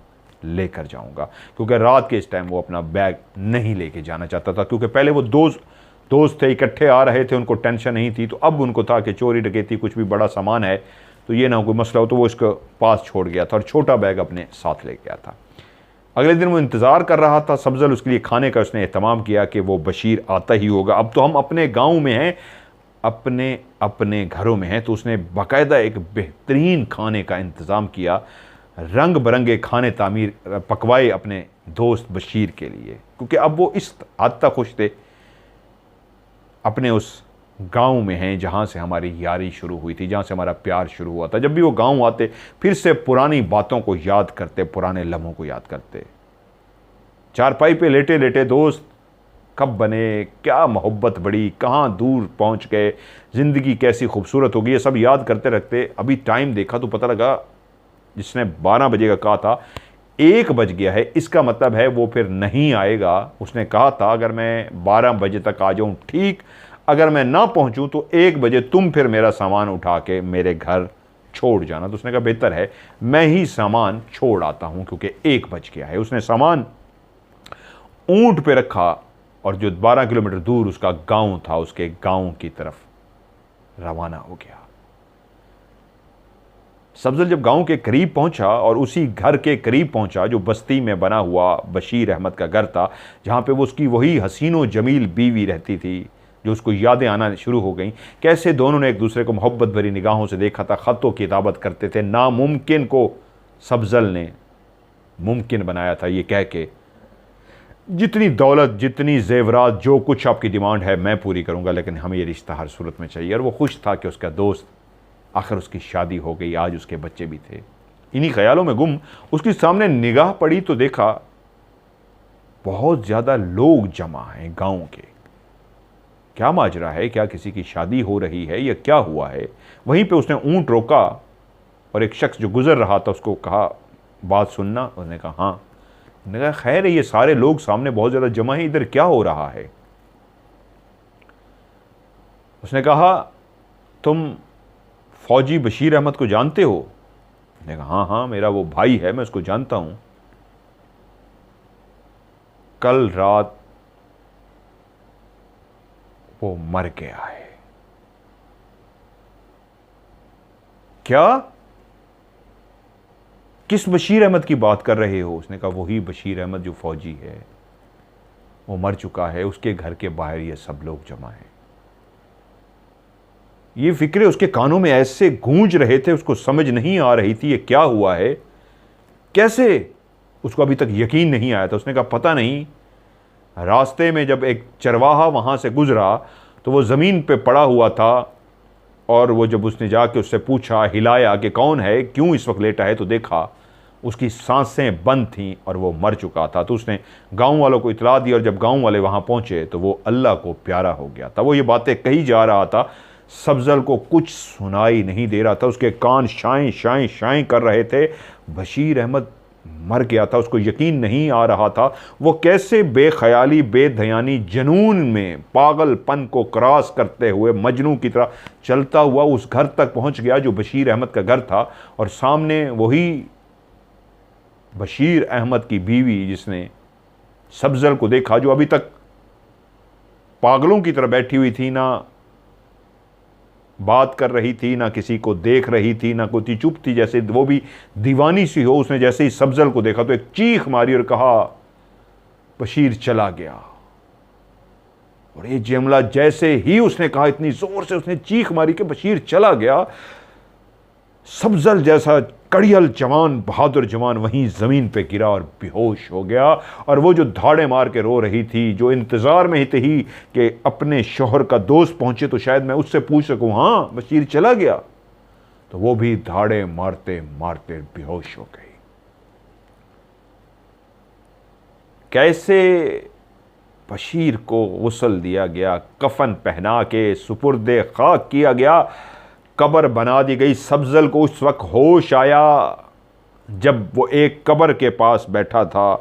लेकर जाऊँगा, क्योंकि रात के इस टाइम वो अपना बैग नहीं लेके जाना चाहता था। क्योंकि पहले वो दोस्त थे, इकट्ठे आ रहे थे, उनको टेंशन नहीं थी, तो अब उनको था कि चोरी डकैती कुछ भी बड़ा सामान है तो ये ना कोई मसला हो, तो वो इसको पास छोड़ गया था और छोटा बैग अपने साथ ले गया था। अगले दिन वो इंतज़ार कर रहा था। सब्ज़ल उसके लिए खाने का उसने एहतमाम किया कि वो बशीर आता ही होगा। अब तो हम अपने गांव में हैं, अपने घरों में हैं, तो उसने बाकायदा एक बेहतरीन खाने का इंतज़ाम किया। रंग बरंगे खाने पकवाए अपने दोस्त बशीर के लिए, क्योंकि अब वो इस हद तक खुश थे, अपने उस गांव में हैं जहाँ से हमारी यारी शुरू हुई थी, जहाँ से हमारा प्यार शुरू हुआ था। जब भी वो गांव आते फिर से पुरानी बातों को याद करते, पुराने लम्हों को याद करते। चारपाई पे लेटे लेटे दोस्त कब बने, क्या मोहब्बत बढ़ी, कहाँ दूर पहुँच गए, ज़िंदगी कैसी खूबसूरत होगी, ये सब याद करते रखते अभी टाइम देखा तो पता लगा जिसने 12 बजे का कहा था 1 बज गया है। इसका मतलब है वो फिर नहीं आएगा। उसने कहा था अगर मैं 12 बजे तक आ जाऊँ ठीक, अगर मैं ना पहुँचूँ तो 1 बजे तुम फिर मेरा सामान उठा के मेरे घर छोड़ जाना। तो उसने कहा बेहतर है मैं ही सामान छोड़ आता हूँ क्योंकि 1 बज गया है। उसने सामान ऊंट पे रखा और जो 12 किलोमीटर दूर उसका गांव था उसके गांव की तरफ रवाना हो गया। सब्जल जब गांव के करीब पहुंचा और उसी घर के करीब पहुंचा जो बस्ती में बना हुआ बशीर अहमद का घर था, जहां पे वो उसकी वही हसीनो जमील बीवी रहती थी, जो उसको यादें आना शुरू हो गई। कैसे दोनों ने एक दूसरे को मोहब्बत भरी निगाहों से देखा था, ख़तों की किताबत करते थे, नामुमकिन को सब्जल ने मुमकिन बनाया था ये कह के जितनी दौलत, जितनी जेवरात, जो कुछ आपकी डिमांड है मैं पूरी करूंगा, लेकिन हमें ये रिश्ता हर सूरत में चाहिए। और वो खुश था कि उसका दोस्त आखिर उसकी शादी हो गई, आज उसके बच्चे भी थे। इन्हीं ख्यालों में गुम उसके सामने निगाह पड़ी तो देखा बहुत ज़्यादा लोग जमा हैं गांव के। क्या माजरा है, क्या किसी की शादी हो रही है या क्या हुआ है? वहीं पे उसने ऊंट रोका और एक शख्स जो गुजर रहा था उसको कहा बात सुनना। उसने कहा हाँ। उसने कहा खैर है, ये सारे लोग सामने बहुत ज़्यादा जमा हैं, इधर क्या हो रहा है? उसने कहा तुम फौजी बशीर अहमद को जानते हो? उसने कहा हाँ हाँ मेरा वो भाई है, मैं उसको जानता हूं। कल रात वो मर गया है। क्या? किस बशीर अहमद की बात कर रहे हो? उसने कहा वही बशीर अहमद जो फौजी है, वो मर चुका है। उसके घर के बाहर ये सब लोग जमा हैं। ये फिक्रे उसके कानों में ऐसे गूंज रहे थे, उसको समझ नहीं आ रही थी ये क्या हुआ है, कैसे, उसको अभी तक यकीन नहीं आया था। उसने कहा पता नहीं, रास्ते में जब एक चरवाहा वहाँ से गुजरा तो वो ज़मीन पे पड़ा हुआ था और वो जब उसने जाके उससे पूछा, हिलाया कि कौन है, क्यों इस वक्त लेटा है, तो देखा उसकी सांसें बंद थीं और वो मर चुका था। तो उसने गांव वालों को इतला दी और जब गांव वाले वहाँ पहुँचे तो वो अल्लाह को प्यारा हो गया था। वो ये बातें कही जा रहा था, सब्जल को कुछ सुनाई नहीं दे रहा था, उसके कान शाएं शाएं शाएं कर रहे थे। बशीर अहमद मर गया था, उसको यकीन नहीं आ रहा था। वो कैसे बेख्याली, बेध्यानी, जनून में पागलपन को क्रॉस करते हुए मजनू की तरह चलता हुआ उस घर तक पहुंच गया जो बशीर अहमद का घर था। और सामने वही बशीर अहमद की बीवी जिसने सब्जल को देखा, जो अभी तक पागलों की तरह बैठी हुई थी, ना बात कर रही थी, ना किसी को देख रही थी, ना कोई चुप थी, जैसे वो भी दीवानी सी हो। उसने जैसे ही सब्जल को देखा तो एक चीख मारी और कहा बशीर चला गया। और ये जुमला जैसे ही उसने कहा, इतनी जोर से उसने चीख मारी कि बशीर चला गया, सब्जल जैसा कड़ियल जवान, बहादुर जवान वहीं ज़मीन पे गिरा और बेहोश हो गया। और वो जो धाड़े मार के रो रही थी, जो इंतज़ार में ही थी कि अपने शौहर का दोस्त पहुंचे तो शायद मैं उससे पूछ सकूं हाँ बशीर चला गया, तो वो भी धाड़े मारते मारते बेहोश हो गई। कैसे बशीर को गुस्ल दिया गया, कफन पहना के सुपुर्दे खाक किया गया, कब्र बना दी गई। सब्जल को उस वक्त होश आया जब वो एक कब्र के पास बैठा था।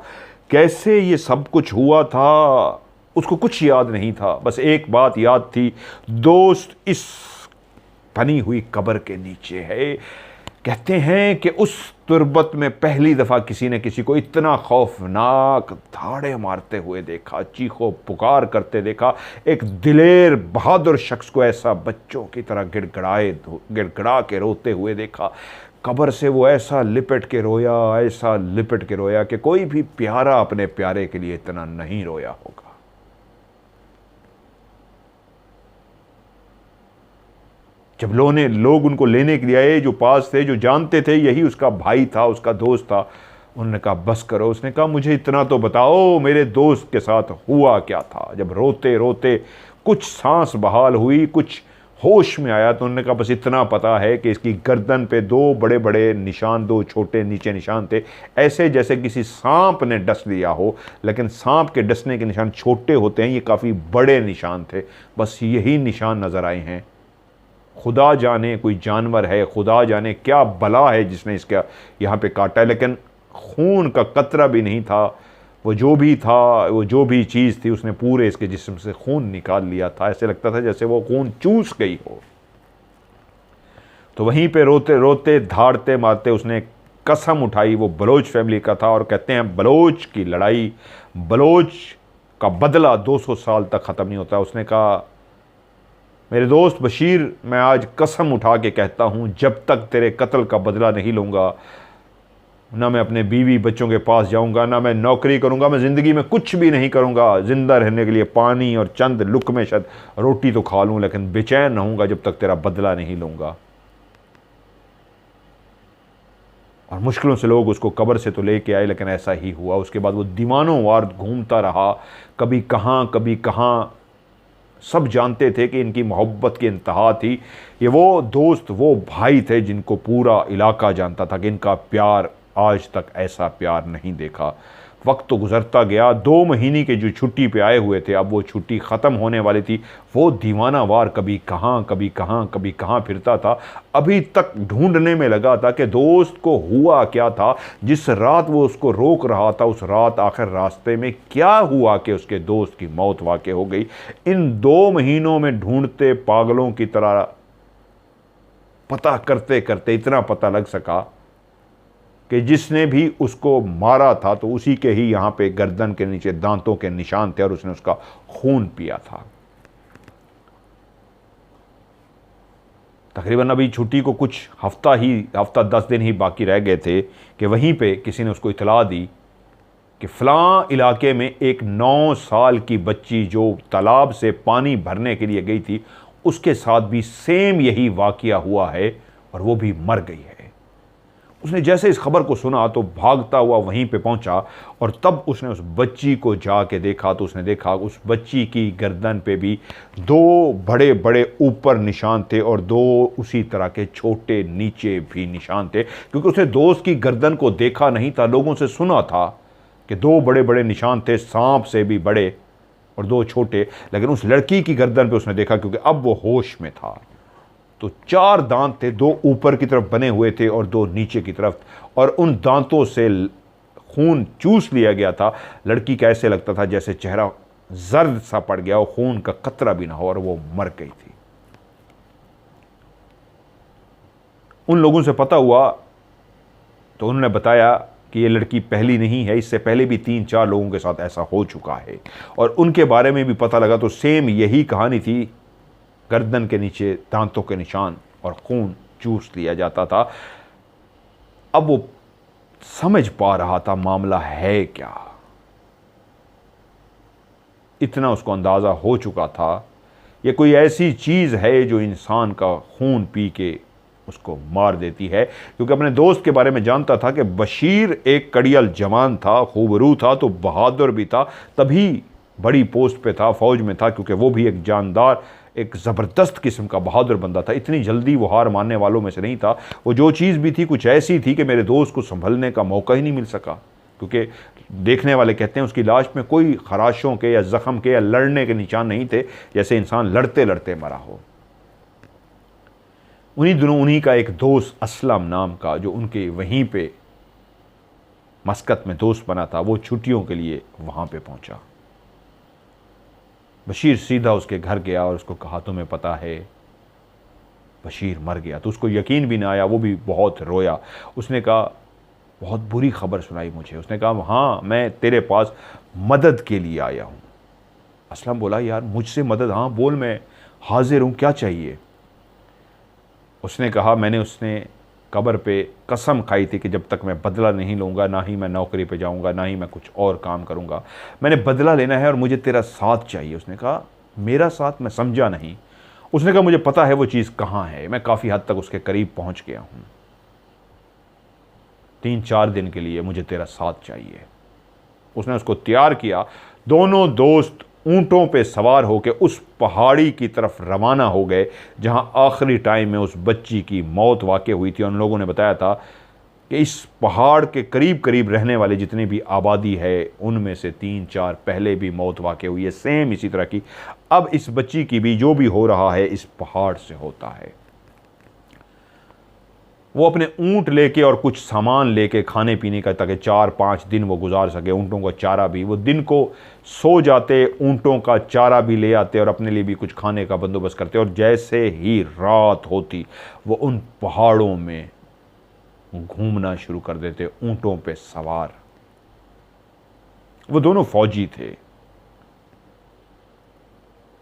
कैसे ये सब कुछ हुआ था उसको कुछ याद नहीं था, बस एक बात याद थी, दोस्त इस बनी हुई कब्र के नीचे है। कहते हैं कि उस तुरबत में पहली दफ़ा किसी ने किसी को इतना खौफनाक धाड़े मारते हुए देखा, चीखो पुकार करते देखा। एक दिलेर बहादुर शख्स को ऐसा बच्चों की तरह गिड़गिड़ा के रोते हुए देखा। कब्र से वो ऐसा लिपट के रोया, ऐसा लिपट के रोया कि कोई भी प्यारा अपने प्यारे के लिए इतना नहीं रोया होगा। जब लोग उनको लेने के लिए आए, जो पास थे, जो जानते थे यही उसका भाई था, उसका दोस्त था, उन्होंने कहा बस करो। उसने कहा मुझे इतना तो बताओ मेरे दोस्त के साथ हुआ क्या था। जब रोते रोते कुछ सांस बहाल हुई, कुछ होश में आया तो उन्होंने कहा बस इतना पता है कि इसकी गर्दन पे 2 बड़े बड़े निशान, 2 छोटे नीचे निशान थे, ऐसे जैसे किसी सांप ने डस दिया हो, लेकिन सांप के डसने के निशान छोटे होते हैं, ये काफ़ी बड़े निशान थे। बस यही निशान नज़र आए हैं। खुदा जाने कोई जानवर है, खुदा जाने क्या बला है जिसने इसका यहाँ पे काटा है, लेकिन खून का कतरा भी नहीं था। वो जो भी था, वो जो भी चीज़ थी, उसने पूरे इसके जिस्म से खून निकाल लिया था। ऐसे लगता था जैसे वो खून चूस गई हो। तो वहीं पे रोते रोते धाड़ते मारते उसने कसम उठाई। वो बलोच फैमिली का था और कहते हैं बलोच की लड़ाई, बलोच का बदला 200 साल तक ख़त्म नहीं होता। उसने कहा मेरे दोस्त बशीर, मैं आज कसम उठा के कहता हूँ जब तक तेरे कत्ल का बदला नहीं लूँगा, ना मैं अपने बीवी बच्चों के पास जाऊंगा, ना मैं नौकरी करूंगा, मैं ज़िंदगी में कुछ भी नहीं करूंगा। ज़िंदा रहने के लिए पानी और चंद लुक़मे शायद रोटी तो खा लूँ, लेकिन बेचैन रहूंगा जब तक तेरा बदला नहीं लूँगा। और मुश्किलों से लोग उसको कब्र से तो लेके आए, लेकिन ऐसा ही हुआ। उसके बाद वो दीवानों वार घूमता रहा, कभी कहाँ कभी कहाँ। सब जानते थे कि इनकी मोहब्बत की इंतहा थी। ये वो दोस्त, वो भाई थे जिनको पूरा इलाका जानता था कि इनका प्यार, आज तक ऐसा प्यार नहीं देखा। वक्त तो गुजरता गया। 2 महीने के जो छुट्टी पे आए हुए थे, अब वो छुट्टी ख़त्म होने वाली थी। वो दीवाना वार कभी कहाँ कभी कहाँ कभी कहाँ फिरता था। अभी तक ढूंढने में लगा था कि दोस्त को हुआ क्या था। जिस रात वो उसको रोक रहा था, उस रात आखिर रास्ते में क्या हुआ कि उसके दोस्त की मौत वाक़ई हो गई। इन 2 महीनों में ढूंढते पागलों की तरह पता करते करते इतना पता लग सका कि जिसने भी उसको मारा था तो उसी के ही यहाँ पे गर्दन के नीचे दांतों के निशान थे और उसने उसका खून पिया था। तकरीबन अभी छुट्टी को कुछ हफ्ता 10 दिन ही बाकी रह गए थे कि वहीं पे किसी ने उसको इतला दी कि फ़लाँ इलाके में एक 9 साल की बच्ची जो तालाब से पानी भरने के लिए गई थी, उसके साथ भी सेम यही वाक़या हुआ है और वो भी मर गई है। उसने जैसे इस खबर को सुना तो भागता हुआ वहीं पे पहुंचा और तब उसने उस बच्ची को जाके देखा तो उसने देखा उस बच्ची की गर्दन पे भी 2 बड़े बड़े ऊपर निशान थे और 2 उसी तरह के छोटे नीचे भी निशान थे। क्योंकि उसने दोस्त की गर्दन को देखा नहीं था, लोगों से सुना था कि 2 बड़े बड़े निशान थे, सांप से भी बड़े और 2 छोटे। लेकिन उस लड़की की गर्दन पे उसने देखा, क्योंकि अब वो होश में था, तो 4 दांत थे, 2 ऊपर की तरफ बने हुए थे और 2 नीचे की तरफ, और उन दांतों से खून चूस लिया गया था। लड़की का ऐसे लगता था जैसे चेहरा जर्द सा पड़ गया हो, खून का कतरा भी ना हो, और वो मर गई थी। उन लोगों से पता हुआ तो उन्होंने बताया कि ये लड़की पहली नहीं है, इससे पहले भी 3-4 लोगों के साथ ऐसा हो चुका है। और उनके बारे में भी पता लगा तो सेम यही कहानी थी, गर्दन के नीचे दांतों के निशान और खून चूस लिया जाता था। अब वो समझ पा रहा था मामला है क्या। इतना उसको अंदाज़ा हो चुका था, ये कोई ऐसी चीज़ है जो इंसान का खून पी के उसको मार देती है। क्योंकि अपने दोस्त के बारे में जानता था कि बशीर एक कड़ियल जवान था, खूबरू था, तो बहादुर भी था, तभी बड़ी पोस्ट पे था, फौज में था, क्योंकि वो भी एक जानदार, एक ज़बरदस्त किस्म का बहादुर बंदा था। इतनी जल्दी वो हार मानने वालों में से नहीं था। वो जो चीज़ भी थी कुछ ऐसी थी कि मेरे दोस्त को संभलने का मौका ही नहीं मिल सका। क्योंकि देखने वाले कहते हैं उसकी लाश में कोई खराशों के या ज़ख्म के या लड़ने के निशान नहीं थे, जैसे इंसान लड़ते लड़ते मरा हो। उन्हीं दिनों उन्हीं का एक दोस्त असलम नाम का, जो उनके वहीं पे मस्कत में दोस्त बना था, वो छुट्टियों के लिए वहाँ पे पहुँचा। बशीर सीधा उसके घर गया और उसको कहा तुम्हें पता है बशीर मर गया। तो उसको यकीन भी ना आया, वो भी बहुत रोया। उसने कहा बहुत बुरी खबर सुनाई मुझे। उसने कहा हाँ, मैं तेरे पास मदद के लिए आया हूँ। असलम बोला यार मुझसे मदद? हाँ बोल, मैं हाजिर हूँ, क्या चाहिए? उसने कहा उसने कब्र पे कसम खाई थी कि जब तक मैं बदला नहीं लूँगा, ना ही मैं नौकरी पे जाऊँगा, ना ही मैं कुछ और काम करूँगा। मैंने बदला लेना है और मुझे तेरा साथ चाहिए। उसने कहा मेरा साथ? मैं समझा नहीं। उसने कहा मुझे पता है वो चीज़ कहाँ है, मैं काफ़ी हद तक उसके करीब पहुँच गया हूँ। 3-4 दिन के लिए मुझे तेरा साथ चाहिए। उसने उसको तैयार किया। दोनों दोस्त ऊंटों पे सवार होकर उस पहाड़ी की तरफ रवाना हो गए जहां आखिरी टाइम में उस बच्ची की मौत वाक़ई हुई थी। उन लोगों ने बताया था कि इस पहाड़ के करीब करीब रहने वाले जितनी भी आबादी है उनमें से 3-4 पहले भी मौत वाक़ई हुई है, सेम इसी तरह की। अब इस बच्ची की भी जो भी हो रहा है इस पहाड़ से होता है। वो अपने ऊंट लेके और कुछ सामान लेके खाने पीने का, ताकि 4-5 दिन वो गुजार सके, ऊँटों का चारा भी, वो दिन को सो जाते, ऊँटों का चारा भी ले आते और अपने लिए भी कुछ खाने का बंदोबस्त करते। और जैसे ही रात होती वो उन पहाड़ों में घूमना शुरू कर देते, ऊंटों पे सवार। वो दोनों फौजी थे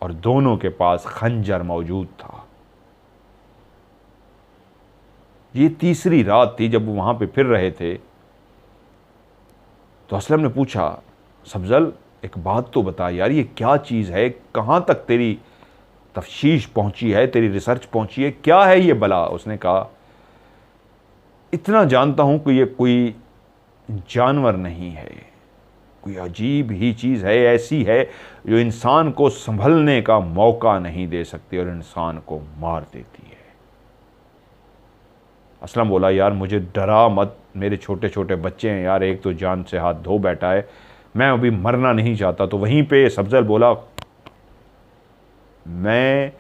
और दोनों के पास खंजर मौजूद था। ये तीसरी रात थी जब वो वहां पे फिर रहे थे। तो असलम ने पूछा, सब्जल एक बात तो बता यार, ये क्या चीज़ है, कहाँ तक तेरी तफ्तीश पहुंची है, तेरी रिसर्च पहुंची है, क्या है ये बला? उसने कहा, इतना जानता हूं कि ये कोई जानवर नहीं है, कोई अजीब ही चीज़ है, ऐसी है जो इंसान को संभलने का मौका नहीं दे सकती और इंसान को मार देती है। असलम बोला, यार मुझे डरा मत, मेरे छोटे छोटे बच्चे हैं यार, एक तो जान से हाथ धो बैठा है, मैं अभी मरना नहीं चाहता। तो वहीं पे सब्जल बोला, मैं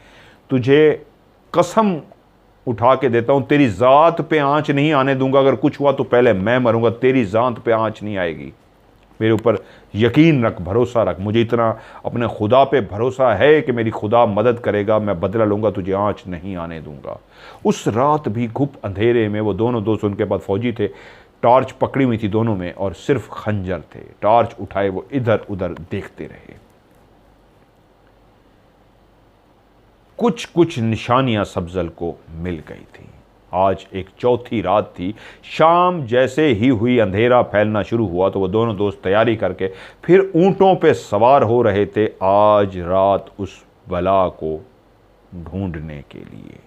तुझे कसम उठा के देता हूं, तेरी ज़ात पे आंच नहीं आने दूंगा, अगर कुछ हुआ तो पहले मैं मरूंगा, तेरी ज़ात पे आंच नहीं आएगी। मेरे ऊपर यकीन रख, भरोसा रख, मुझे इतना अपने खुदा पे भरोसा है कि मेरी खुदा मदद करेगा, मैं बदला लूँगा, तुझे आंच नहीं आने दूंगा। उस रात भी घुप अंधेरे में वो दोनों दोस्त, उनके पास फौजी थे, टॉर्च पकड़ी हुई थी दोनों में और सिर्फ खंजर थे। टॉर्च उठाए वो इधर उधर देखते रहे। कुछ कुछ निशानियां सब्जल को मिल गई थी। आज एक चौथी रात थी। शाम जैसे ही हुई, अंधेरा फैलना शुरू हुआ तो वो दोनों दोस्त तैयारी करके फिर ऊंटों पे सवार हो रहे थे, आज रात उस बला को ढूंढने के लिए।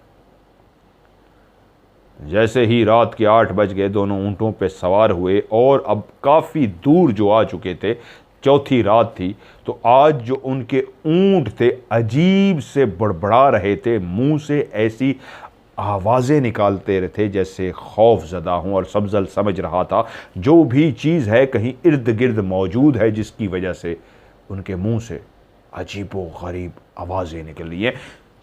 जैसे ही रात के 8 बज गए, दोनों ऊंटों पे सवार हुए और अब काफ़ी दूर जो आ चुके थे, चौथी रात थी, तो आज जो उनके ऊंट थे अजीब से बड़बड़ा रहे थे, मुंह से ऐसी आवाज़ें निकालते रहे थे जैसे खौफ ज़दा हों। और सब्जल समझ रहा था जो भी चीज़ है कहीं इर्द गिर्द मौजूद है, जिसकी वजह से उनके मुंह से अजीबो गरीब आवाज़ें निकल रही हैं।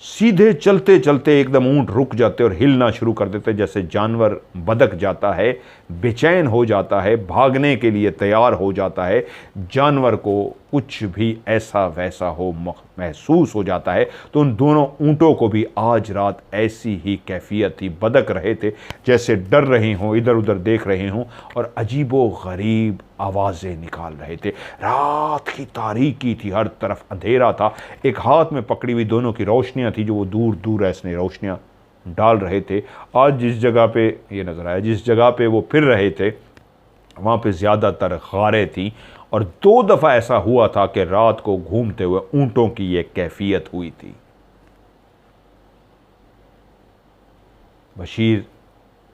सीधे चलते चलते एकदम ऊंट रुक जाते और हिलना शुरू कर देते, जैसे जानवर बदक जाता है, बेचैन हो जाता है, भागने के लिए तैयार हो जाता है, जानवर को कुछ भी ऐसा वैसा हो महसूस हो जाता है। तो उन दोनों ऊंटों को भी आज रात ऐसी ही कैफियत थी, बदक रहे थे जैसे डर रहे हों, इधर उधर देख रहे हों और अजीबो गरीब आवाज़ें निकाल रहे थे। रात की तारीकी थी, हर तरफ अंधेरा था। एक हाथ में पकड़ी हुई दोनों की रोशनियां थी जो वो दूर दूर ऐसे रोशनियां डाल रहे थे। आज जिस जगह पे ये नज़र आया, जिस जगह पे वो फिर रहे थे, वहाँ पे ज़्यादातर गारें थीं और 2 दफ़ा ऐसा हुआ था कि रात को घूमते हुए ऊंटों की ये कैफियत हुई थी। बशीर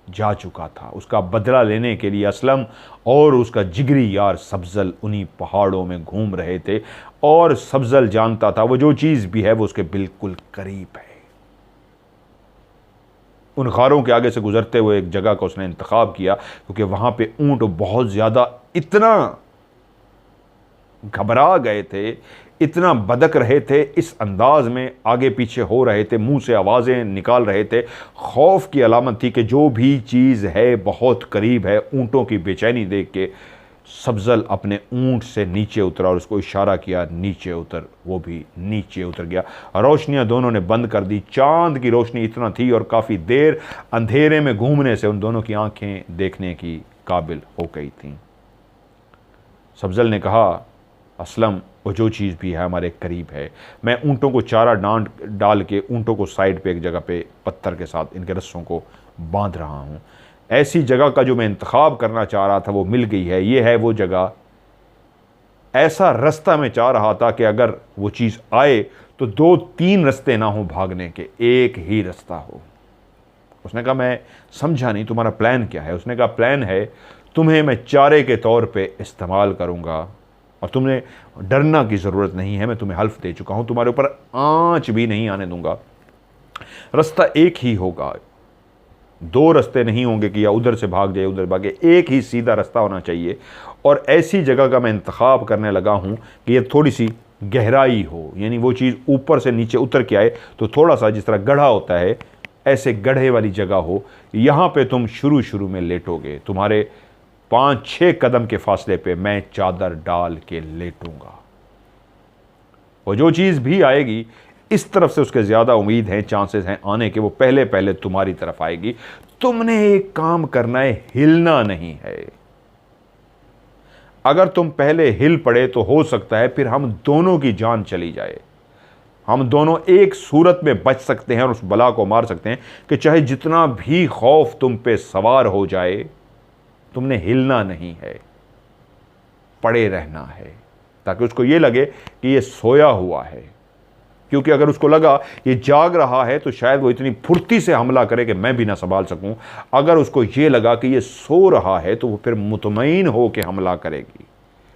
जा चुका था, उसका बदला लेने के लिए असलम और उसका जिगरी यार सब्जल उन्हीं पहाड़ों में घूम रहे थे। और सब्जल जानता था वो जो चीज़ भी है वो उसके बिल्कुल करीब है। उन खारों के आगे से गुजरते हुए एक जगह का उसने इंतखाब किया, क्योंकि वहाँ पे ऊंट बहुत ज़्यादा इतना घबरा गए थे, इतना बदक रहे थे, इस अंदाज में आगे पीछे हो रहे थे, मुंह से आवाज़ें निकाल रहे थे। खौफ की अलामत थी कि जो भी चीज़ है बहुत करीब है। ऊँटों की बेचैनी देख के सब्जल अपने ऊँट से नीचे उतरा और उसको इशारा किया, नीचे उतर। वो भी नीचे उतर गया। रोशनियां दोनों ने बंद कर दी। चांद की रोशनी इतना थी और काफ़ी देर अंधेरे में घूमने से उन दोनों की आंखें देखने की काबिल हो गई थीं। सब्जल ने कहा, असलम वो जो चीज़ भी है हमारे करीब है। मैं ऊँटों को चारा डाल के ऊँटों को साइड पे एक जगह पे पत्थर के साथ इनके रस्सों को बांध रहा हूँ। ऐसी जगह का जो मैं इंतखाब करना चाह रहा था वो मिल गई है। ये है वो जगह। ऐसा रास्ता मैं चाह रहा था कि अगर वो चीज़ आए तो 2-3 रास्ते ना हो भागने के, एक ही रास्ता हो। उसने कहा, मैं समझा नहीं, तुम्हारा प्लान क्या है? उसने कहा, प्लान है तुम्हें मैं चारे के तौर पे इस्तेमाल करूँगा और तुम्हें डरना की ज़रूरत नहीं है, मैं तुम्हें हल्फ दे चुका हूँ, तुम्हारे ऊपर आंच भी नहीं आने दूंगा। रास्ता एक ही होगा, दो रास्ते नहीं होंगे कि या उधर से भाग जाए उधर भागे, एक ही सीधा रास्ता होना चाहिए। और ऐसी जगह का मैं इंतखाब करने लगा हूँ कि ये थोड़ी सी गहराई हो, यानी वो चीज़ ऊपर से नीचे उतर के आए तो थोड़ा सा जिस तरह गड्ढा होता है ऐसे गड्ढे वाली जगह हो। यहाँ पे तुम शुरू में लेटोगे, तुम्हारे 5-6 कदम के फासले पे मैं चादर डाल के लेटूंगा। और जो चीज़ भी आएगी इस तरफ से उसके ज़्यादा उम्मीद है, चांसेस हैं आने के, वो पहले पहले तुम्हारी तरफ आएगी। तुमने एक काम करना है, हिलना नहीं है। अगर तुम पहले हिल पड़े तो हो सकता है फिर हम दोनों की जान चली जाए। हम दोनों एक सूरत में बच सकते हैं और उस बला को मार सकते हैं कि चाहे जितना भी खौफ तुम पे सवार हो जाए, तुमने हिलना नहीं है, पड़े रहना है, ताकि उसको ये लगे कि ये सोया हुआ है। क्योंकि अगर उसको लगा ये जाग रहा है तो शायद वो इतनी फुर्ती से हमला करे कि मैं भी ना संभाल सकूं। अगर उसको ये लगा कि ये सो रहा है तो वो फिर मुतमईन हो के हमला करेगी,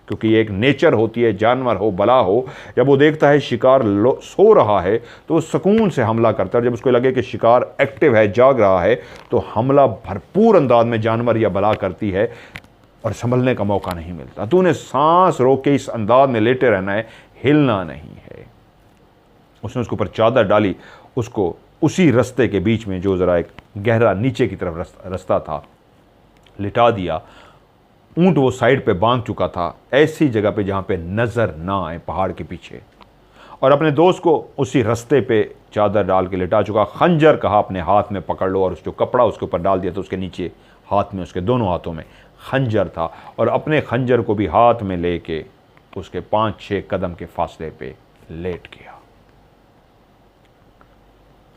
क्योंकि ये एक नेचर होती है, जानवर हो बला हो, जब वो देखता है शिकार सो रहा है तो वो सुकून से हमला करता है। जब उसको लगे कि शिकार एक्टिव है, जाग रहा है, तो हमला भरपूर अंदाज में जानवर या बला करती है और संभलने का मौका नहीं मिलता। तो उन्हें सांस रोक के इस अंदाज में लेटे रहना है, हिलना नहीं है। उसने उसके ऊपर चादर डाली, उसको उसी रास्ते के बीच में जो ज़रा एक गहरा नीचे की तरफ रास्ता था लिटा दिया। ऊंट वो साइड पे बांध चुका था, ऐसी जगह पे जहाँ पे नज़र ना आए पहाड़ के पीछे, और अपने दोस्त को उसी रास्ते पे चादर डाल के लिटा चुका। खंजर कहा अपने हाथ में पकड़ लो, और उस जो कपड़ा उसके ऊपर डाल दिया था उसके नीचे हाथ में, उसके दोनों हाथों में खंजर था, और अपने खंजर को भी हाथ में लेके उसके 5-6 कदम के फासले पे लेट गया।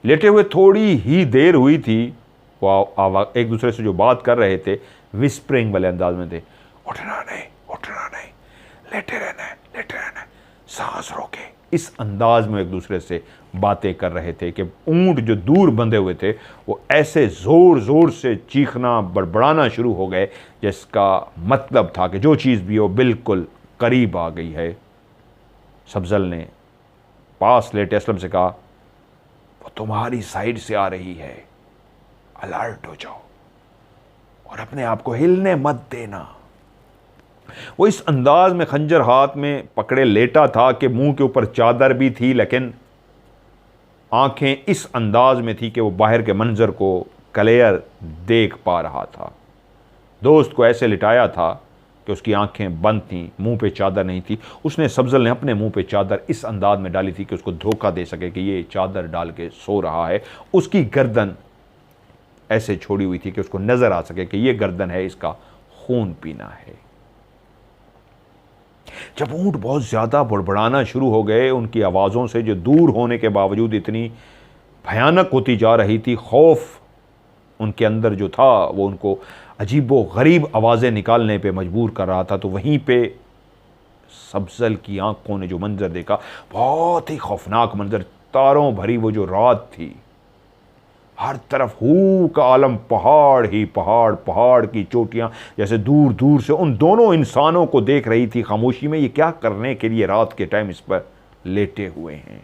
लेटे हुए थोड़ी ही देर हुई थी, वो एक दूसरे से जो बात कर रहे थे विस्परिंग वाले अंदाज में थे, उठना नहीं, लेटे रहना है, सांस रोके, इस अंदाज में एक दूसरे से बातें कर रहे थे कि ऊंट जो दूर बंधे हुए थे वो ऐसे जोर जोर से चीखना बड़बड़ाना शुरू हो गए, जिसका मतलब था कि जो चीज़ भी हो बिल्कुल करीब आ गई है। सब्जल ने पास लेटे असलम से कहा, वो तुम्हारी साइड से आ रही है, अलर्ट हो जाओ और अपने आप को हिलने मत देना। वो इस अंदाज में खंजर हाथ में पकड़े लेटा था कि मुंह के ऊपर चादर भी थी, लेकिन आंखें इस अंदाज में थी कि वो बाहर के मंजर को क्लियर देख पा रहा था। दोस्त को ऐसे लिटाया था कि उसकी आंखें बंद थीं, मुंह पे चादर नहीं थी। उसने सब्जल ने अपने मुंह पे चादर इस अंदाज में डाली थी कि उसको धोखा दे सके कि ये चादर डाल के सो रहा है। उसकी गर्दन ऐसे छोड़ी हुई थी कि उसको नजर आ सके कि ये गर्दन है, इसका खून पीना है। जब ऊंट बहुत ज्यादा बड़बड़ाना शुरू हो गए, उनकी आवाज़ों से जो दूर होने के बावजूद इतनी भयानक होती जा रही थी, खौफ उनके अंदर जो था वो उनको अजीबो गरीब आवाज़ें निकालने पे मजबूर कर रहा था। तो वहीं पे सब्जल की आंखों ने जो मंजर देखा, बहुत ही खौफनाक मंजर, तारों भरी वो जो रात थी, हर तरफ हू का आलम, पहाड़ ही पहाड़, पहाड़ की चोटियां जैसे दूर दूर से उन दोनों इंसानों को देख रही थी खामोशी में। ये क्या करने के लिए रात के टाइम इस पर लेटे हुए हैं,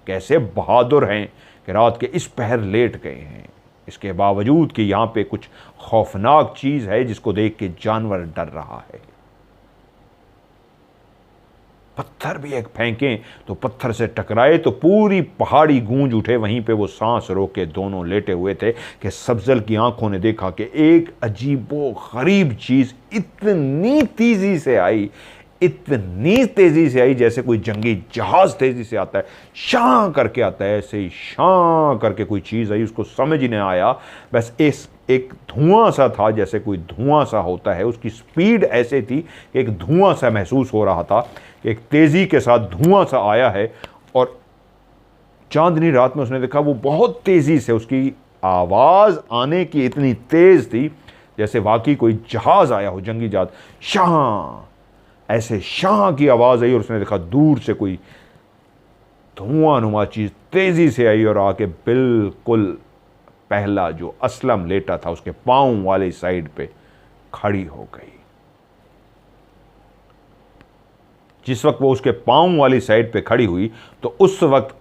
कैसे बहादुर हैं कि रात के इस पहर लेट गए हैं, इसके बावजूद कि यहाँ पे कुछ खौफनाक चीज़ है जिसको देख के जानवर डर रहा है। पत्थर भी एक फेंकें तो पत्थर से टकराए तो पूरी पहाड़ी गूंज उठे। वहीं पे वो सांस रोक के दोनों लेटे हुए थे कि सब्जल की आंखों ने देखा कि एक अजीबो गरीब चीज़ इतनी तेज़ी से आई, इतनी तेज़ी से आई जैसे कोई जंगी जहाज़ तेज़ी से आता है, शां करके आता है, ऐसे ही शां करके कोई चीज़ आई। उसको समझ ही नहीं आया, बस एक धुआं सा था, जैसे कोई धुआं सा होता है। उसकी स्पीड ऐसे थी कि एक धुआं सा महसूस हो रहा था, एक तेज़ी के साथ धुआं सा आया है। और चांदनी रात में उसने देखा वो बहुत तेज़ी से, उसकी आवाज़ आने की इतनी तेज़ थी जैसे वाकई कोई जहाज़ आया हो, जंगी जहाज़, शां, ऐसे शां की आवाज़ आई। और उसने देखा दूर से कोई धुआं नुमा चीज़ तेज़ी से आई और आके बिल्कुल पहला जो असलम लेटा था उसके पाँव वाली साइड पे खड़ी हो गई। जिस वक्त वो उसके पाँव वाली साइड पे खड़ी हुई तो उस वक्त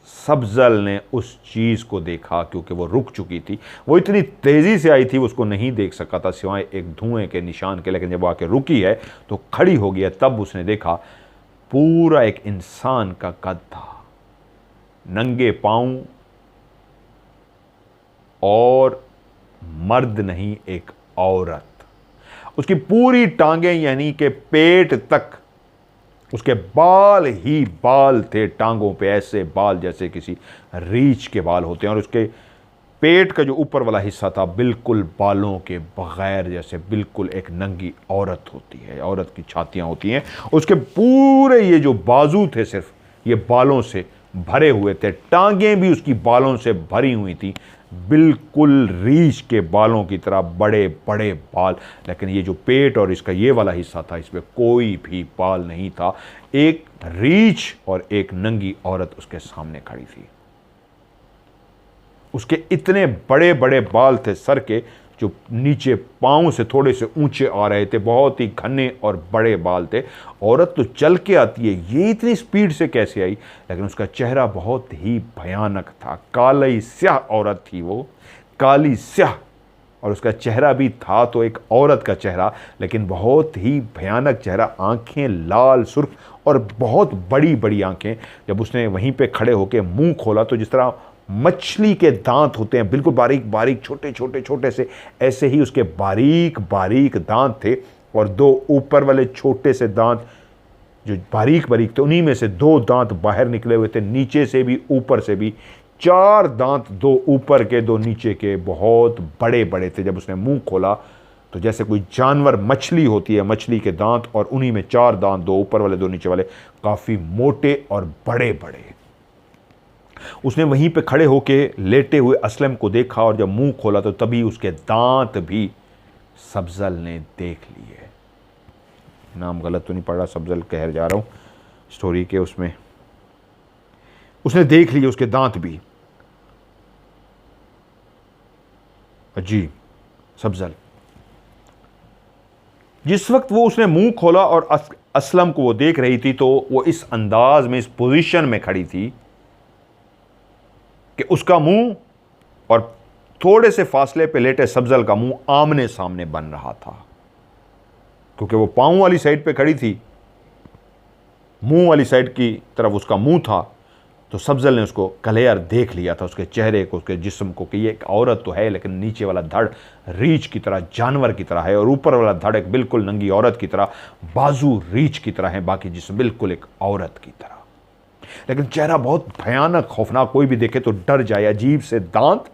सब्जल ने उस चीज़ को देखा, क्योंकि वो रुक चुकी थी। वो इतनी तेज़ी से आई थी वो उसको नहीं देख सका था सिवाय एक धुएं के निशान के, लेकिन जब वो आके रुकी है तो खड़ी हो गई है, तब उसने देखा पूरा एक इंसान का कद था, नंगे पाँव, और मर्द नहीं एक औरत। उसकी पूरी टांगें यानी कि पेट तक उसके बाल ही बाल थे, टांगों पे ऐसे बाल जैसे किसी रीछ के बाल होते हैं, और उसके पेट का जो ऊपर वाला हिस्सा था बिल्कुल बालों के बगैर, जैसे बिल्कुल एक नंगी औरत होती है, औरत की छातियां होती हैं। उसके पूरे ये जो बाजू थे सिर्फ ये बालों से भरे हुए थे, टांगें भी उसकी बालों से भरी हुई थी, बिल्कुल रीछ के बालों की तरह बड़े बड़े बाल। लेकिन ये जो पेट और इसका ये वाला हिस्सा था इसमें कोई भी बाल नहीं था। एक रीछ और एक नंगी औरत उसके सामने खड़ी थी। उसके इतने बड़े बड़े बाल थे सर के, जो नीचे पाँव से थोड़े से ऊंचे आ रहे थे, बहुत ही घने और बड़े बाल थे। औरत तो चल के आती है, ये इतनी स्पीड से कैसे आई? लेकिन उसका चेहरा बहुत ही भयानक था, काली स्याह औरत थी वो, काली स्याह, और उसका चेहरा भी था तो एक औरत का चेहरा, लेकिन बहुत ही भयानक चेहरा, आंखें लाल सुर्ख और बहुत बड़ी बड़ी आंखें। जब उसने वहीं पे खड़े होकर मुंह खोला तो जिस तरह मछली के दांत होते हैं, बिल्कुल बारीक बारीक छोटे छोटे छोटे से, ऐसे ही उसके बारीक बारीक दांत थे, और दो ऊपर वाले छोटे से दांत जो बारीक बारीक थे उन्हीं में से दो दांत बाहर निकले हुए थे, नीचे से भी ऊपर से भी। चार दांत, दो ऊपर के दो नीचे के, बहुत बड़े बड़े थे। जब उसने मुंह खोला तो जैसे कोई जानवर, मछली होती है, मछली के दांत, और उन्हीं में चार दांत, दो ऊपर वाले दो नीचे वाले, काफी मोटे और बड़े बड़े। उसने वहीं पे खड़े होके लेटे हुए असलम को देखा, और जब मुंह खोला तो तभी उसके दांत भी सब्जल ने देख लिए। नाम गलत तो नहीं पढ़ रहा, सब्जल कह जा रहा हूं स्टोरी के उसमें। उसने देख लिए उसके दांत भी। जी, सब्जल। जिस वक्त वो उसने मुंह खोला और असलम को वो देख रही थी, तो वो इस अंदाज में, इस पोजीशन में खड़ी थी कि उसका मुंह और थोड़े से फासले पे लेटे सब्जल का मुंह आमने सामने बन रहा था। क्योंकि वो पांव वाली साइड पे खड़ी थी, मुंह वाली साइड की तरफ उसका मुंह था, तो सब्जल ने उसको क्लियर देख लिया था, उसके चेहरे को, उसके जिस्म को, कि ये एक औरत तो है, लेकिन नीचे वाला धड़ रीछ की तरह, जानवर की तरह है, और ऊपर वाला धड़ एक बिल्कुल नंगी औरत की तरह, बाजू रीछ की तरह है, बाकी जिस्म बिल्कुल एक औरत की तरह। लेकिन चेहरा बहुत भयानक, खौफनाक, कोई भी देखे तो डर जाए। अजीब से दांत,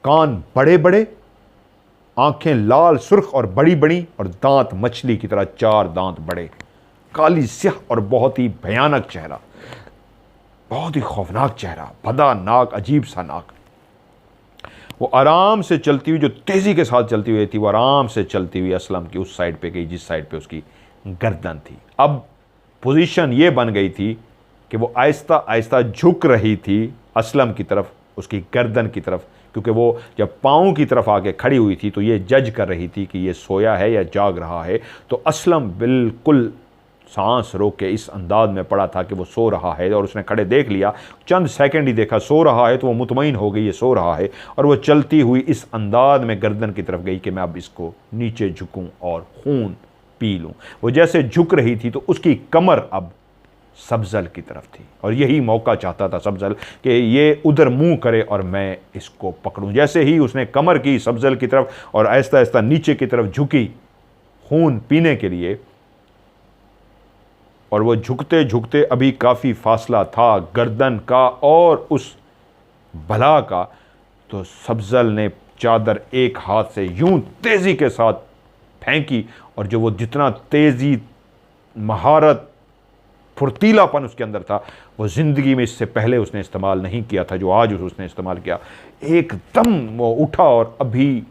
कान बड़े बड़े, आंखें लाल सुर्ख और बड़ी बड़ी, और दांत मछली की तरह, चार दांत बड़े, काली स्याह और बहुत ही भयानक चेहरा, बहुत ही खौफनाक चेहरा, भदा नाक, अजीब सा नाक। वो आराम से चलती हुई, जो तेजी के साथ चलती हुई थी, वो आराम से चलती हुई असलम की उस साइड पे गई जिस साइड पे उसकी गर्दन थी। अब पोजीशन ये बन गई थी कि वो आहिस्ता आहिस्ता झुक रही थी असलम की तरफ, उसकी गर्दन की तरफ, क्योंकि वो जब पाँव की तरफ आके खड़ी हुई थी तो ये जज कर रही थी कि ये सोया है या जाग रहा है। तो असलम बिल्कुल सांस रोक के इस अंदाज में पड़ा था कि वो सो रहा है, और उसने खड़े देख लिया, चंद सेकंड ही देखा सो रहा है, तो वो मुतमईन हो गई ये सो रहा है, और वो चलती हुई इस अंदाज में गर्दन की तरफ गई कि मैं अब इसको नीचे झुकूं और खून पी लूं। वो जैसे झुक रही थी तो उसकी कमर अब सब्जल की तरफ थी, और यही मौका चाहता था सब्जल कि ये उधर मुंह करे और मैं इसको पकड़ूं। जैसे ही उसने कमर की सब्जल की तरफ और आहिस्ता आहिस्ता नीचे की तरफ झुकी खून पीने के लिए, और वो झुकते झुकते, अभी काफ़ी फासला था गर्दन का और उस भला का, तो सब्जल ने चादर एक हाथ से यूं तेज़ी के साथ फेंकी, और जो वो जितना तेज़ी, महारत, फुर्तीलापन उसके अंदर था, वो ज़िंदगी में इससे पहले उसने इस्तेमाल नहीं किया था, जो आज उसने इस्तेमाल किया। एकदम वो उठा, और अभी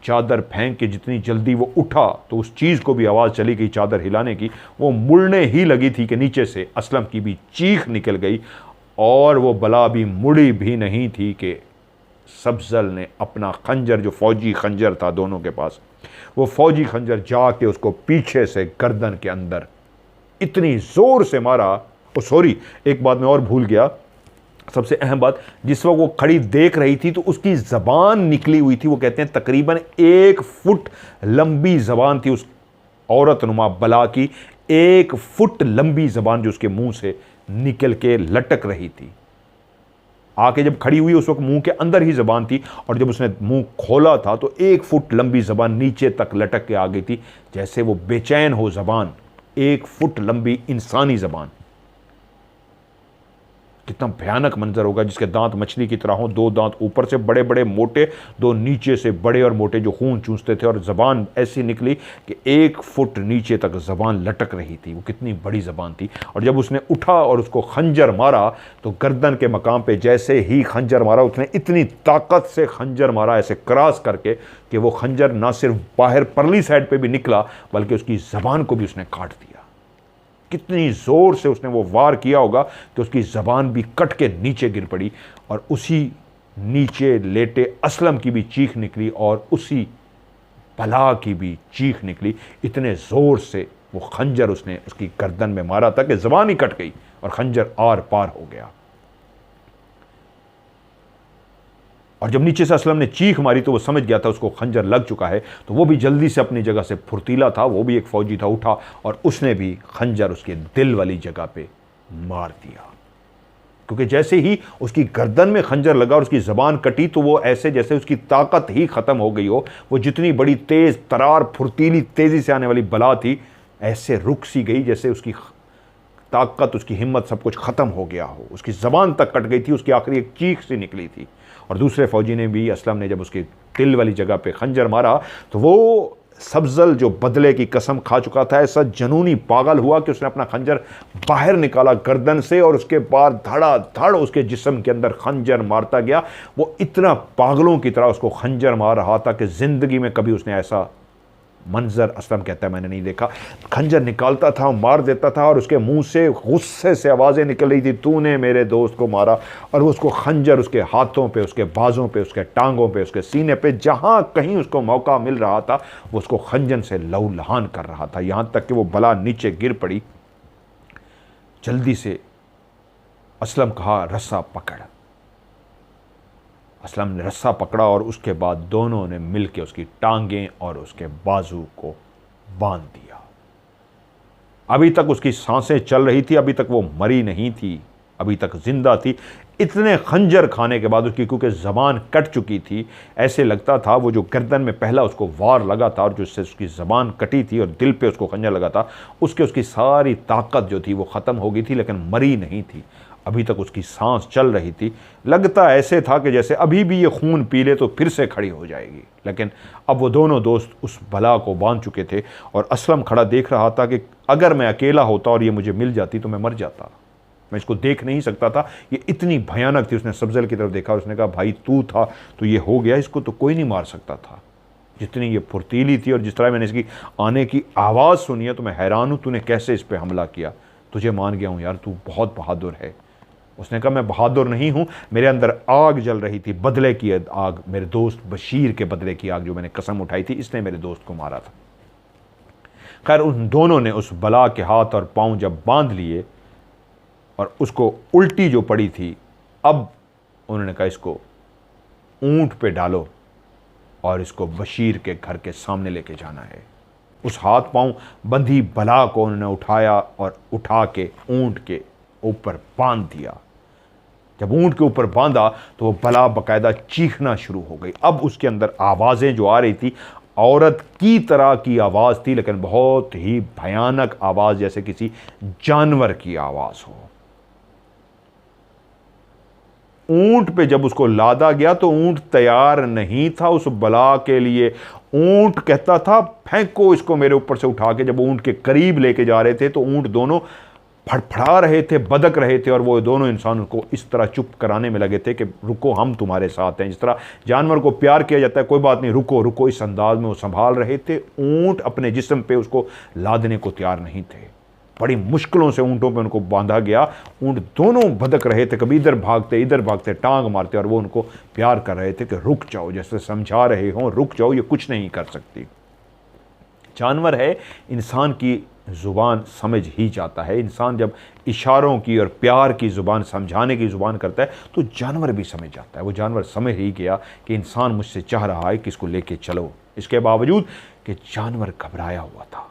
चादर फेंक के जितनी जल्दी वो उठा तो उस चीज़ को भी आवाज़ चली गई चादर हिलाने की। वो मुड़ने ही लगी थी कि नीचे से असलम की भी चीख निकल गई, और वो बला भी मुड़ी भी नहीं थी कि सब्जल ने अपना खंजर, जो फौजी खंजर था दोनों के पास, वो फौजी खंजर जाके उसको पीछे से गर्दन के अंदर इतनी जोर से मारा। ओ सॉरी, एक बात मैं और भूल गया, सबसे अहम बात, जिस वक्त वो खड़ी देख रही थी तो उसकी जबान निकली हुई थी। वो कहते हैं तकरीबन 1 फुट लंबी जबान थी उस औरत नुमा बला की, 1 फुट लंबी जबान जो उसके मुंह से निकल के लटक रही थी। आके जब खड़ी हुई उस वक्त मुंह के अंदर ही जबान थी, और जब उसने मुंह खोला था तो 1 फुट लंबी जबान नीचे तक लटक के आ गई थी, जैसे वो बेचैन हो जबान। 1 फुट लंबी इंसानी जबान, कितना भयानक मंजर होगा। जिसके दांत मछली की तरह हो, 2 दांत ऊपर से बड़े बड़े मोटे, 2 नीचे से बड़े और मोटे जो खून चूसते थे, और जबान ऐसी निकली कि 1 फुट नीचे तक जबान लटक रही थी। वो कितनी बड़ी जबान थी। और जब उसने उठा और उसको खंजर मारा तो गर्दन के मकाम पे जैसे ही खंजर मारा, उसने इतनी ताकत से खंजर मारा ऐसे क्रॉस करके कि वो खंजर ना सिर्फ बाहर परली साइड पे भी निकला बल्कि उसकी जबान को भी उसने काट दिया। कितनी जोर से उसने वो वार किया होगा कि उसकी जबान भी कट के नीचे गिर पड़ी, और उसी नीचे लेटे असलम की भी चीख निकली और उसी बला की भी चीख निकली। इतने जोर से वो खंजर उसने उसकी गर्दन में मारा था कि जबान ही कट गई और खंजर आर पार हो गया। और जब नीचे से असलम ने चीख मारी तो वो समझ गया था उसको खंजर लग चुका है, तो वो भी जल्दी से अपनी जगह से फुर्तीला था, वो भी एक फौजी था, उठा और उसने भी खंजर उसके दिल वाली जगह पे मार दिया। क्योंकि जैसे ही उसकी गर्दन में खंजर लगा और उसकी जबान कटी तो वो ऐसे जैसे उसकी ताकत ही खत्म हो गई हो। वो जितनी बड़ी तेज तरार फुर्तीली तेजी से आने वाली बला थी, ऐसे रुक सी गई जैसे उसकी ताकत, उसकी हिम्मत, सब कुछ खत्म हो गया हो। उसकी जबान तक कट गई थी, उसकी आखिरी एक चीख सी निकली थी। और दूसरे फौजी ने भी, असलम ने, जब उसके दिल वाली जगह पे खंजर मारा तो वो सब्जल जो बदले की कसम खा चुका था, ऐसा जनूनी पागल हुआ कि उसने अपना खंजर बाहर निकाला गर्दन से, और उसके बाद धड़ाधड़ उसके जिस्म के अंदर खंजर मारता गया। वो इतना पागलों की तरह उसको खंजर मार रहा था कि जिंदगी में कभी उसने ऐसा मंजर, असलम कहता है, मैंने नहीं देखा। खंजर निकालता था, मार देता था, और उसके मुंह से गुस्से से आवाज़ें निकल रही थी, तूने मेरे दोस्त को मारा। और वो उसको खंजर उसके हाथों पे, उसके बाजों पे, उसके टांगों पे, उसके सीने पे, जहाँ कहीं उसको मौका मिल रहा था वो उसको खंजर से लहूलुहान कर रहा था, यहाँ तक कि वो बला नीचे गिर पड़ी। जल्दी से असलम कहा, रस्सा पकड़। असलम ने रस्सा पकड़ा और उसके बाद दोनों ने मिलकर उसकी टांगें और उसके बाजू को बांध दिया। अभी तक उसकी सांसें चल रही थी, अभी तक वो मरी नहीं थी, अभी तक जिंदा थी। इतने खंजर खाने के बाद उसकी, क्योंकि ज़बान कट चुकी थी, ऐसे लगता था वो जो गर्दन में पहला उसको वार लगा था और जिससे उसकी ज़बान कटी थी और दिल पे उसको खंजर लगा था, उसकी सारी ताकत जो थी वो ख़त्म हो गई थी, लेकिन मरी नहीं थी। अभी तक उसकी सांस चल रही थी। लगता ऐसे था कि जैसे अभी भी ये खून पी ले तो फिर से खड़ी हो जाएगी। लेकिन अब वो दोनों दोस्त उस बला को बांध चुके थे और असलम खड़ा देख रहा था कि अगर मैं अकेला होता और ये मुझे मिल जाती तो मैं मर जाता। मैं इसको देख नहीं सकता था, ये इतनी भयानक थी। उसने सब्जल की तरफ देखा और उसने कहा, भाई तू था तो ये हो गया, इसको तो कोई नहीं मार सकता था। जितनी ये फुर्तीली थी और जिस तरह मैंने इसकी आने की आवाज़ सुनी है तो मैं हैरान हूँ, तूने कैसे इस पर हमला किया। तुझे मान गया हूँ यार, तू बहुत बहादुर है। उसने कहा, मैं बहादुर नहीं हूँ, मेरे अंदर आग जल रही थी, बदले की आग, मेरे दोस्त बशीर के बदले की आग, जो मैंने कसम उठाई थी, इसने मेरे दोस्त को मारा था। खैर उन दोनों ने उस बला के हाथ और पाँव जब बांध लिए और उसको उल्टी जो पड़ी थी, अब उन्होंने कहा इसको ऊंट पे डालो और इसको बशीर के घर के सामने लेके जाना है। उस हाथ पांव बंधी बला को उन्होंने उठाया और उठा के ऊंट के ऊपर बांध दिया। जब ऊंट के ऊपर बांधा तो वो बला बकायदा चीखना शुरू हो गई। अब उसके अंदर आवाज़ें जो आ रही थी औरत की तरह की आवाज़ थी, लेकिन बहुत ही भयानक आवाज़, जैसे किसी जानवर की आवाज़ हो। ऊंट पे जब उसको लादा गया तो ऊंट तैयार नहीं था उस बला के लिए। ऊंट कहता था, फेंको इसको मेरे ऊपर से उठा के। जब ऊंट के करीब लेके जा रहे थे तो ऊंट दोनों फड़फड़ा रहे थे, बदक रहे थे, और वो दोनों इंसान को इस तरह चुप कराने में लगे थे कि रुको, हम तुम्हारे साथ हैं। जिस तरह जानवर को प्यार किया जाता है, कोई बात नहीं, रुको रुको, इस अंदाज में वो संभाल रहे थे। ऊंट अपने जिस्म पे उसको लादने को तैयार नहीं थे। बड़ी मुश्किलों से ऊँटों पे उनको बांधा गया। ऊँट दोनों भटक रहे थे, कभी इधर भागते, टांग मारते, और वो उनको प्यार कर रहे थे कि रुक जाओ, जैसे समझा रहे हों, रुक जाओ, ये कुछ नहीं कर सकती। जानवर है, इंसान की ज़ुबान समझ ही जाता है। इंसान जब इशारों की और प्यार की ज़ुबान, समझाने की ज़ुबान करता है तो जानवर भी समझ जाता है। वो जानवर समझ ही गया कि इंसान मुझसे चाह रहा है कि इसको लेके चलो, इसके बावजूद कि जानवर घबराया हुआ था।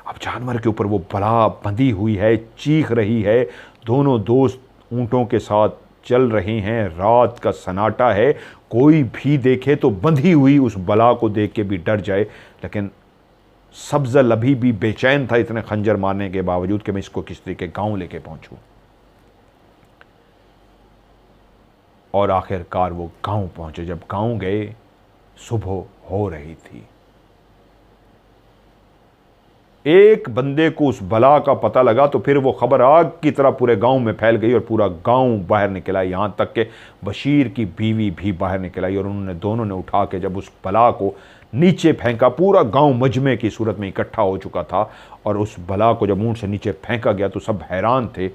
अब जानवर के ऊपर वो बला बंधी हुई है, चीख रही है। दोनों दोस्त ऊँटों के साथ चल रहे हैं, रात का सन्नाटा है, कोई भी देखे तो बंधी हुई उस बला को देख के भी डर जाए। लेकिन सब्ज़ल अभी भी बेचैन था इतने खंजर मारने के बावजूद कि मैं इसको किस तरीके गांव लेके पहुंचूं। और आखिरकार वो गांव पहुंचे। जब गांव गए, सुबह हो रही थी। एक बंदे को उस बला का पता लगा तो फिर वो खबर आग की तरह पूरे गांव में फैल गई और पूरा गांव बाहर निकला, यहां तक कि बशीर की बीवी भी बाहर निकल आई। और उन्होंने दोनों ने उठा के जब उस बला को नीचे फेंका, पूरा गांव मजमे की सूरत में इकट्ठा हो चुका था, और उस बला को जब ऊंट से नीचे फेंका गया तो सब हैरान थे।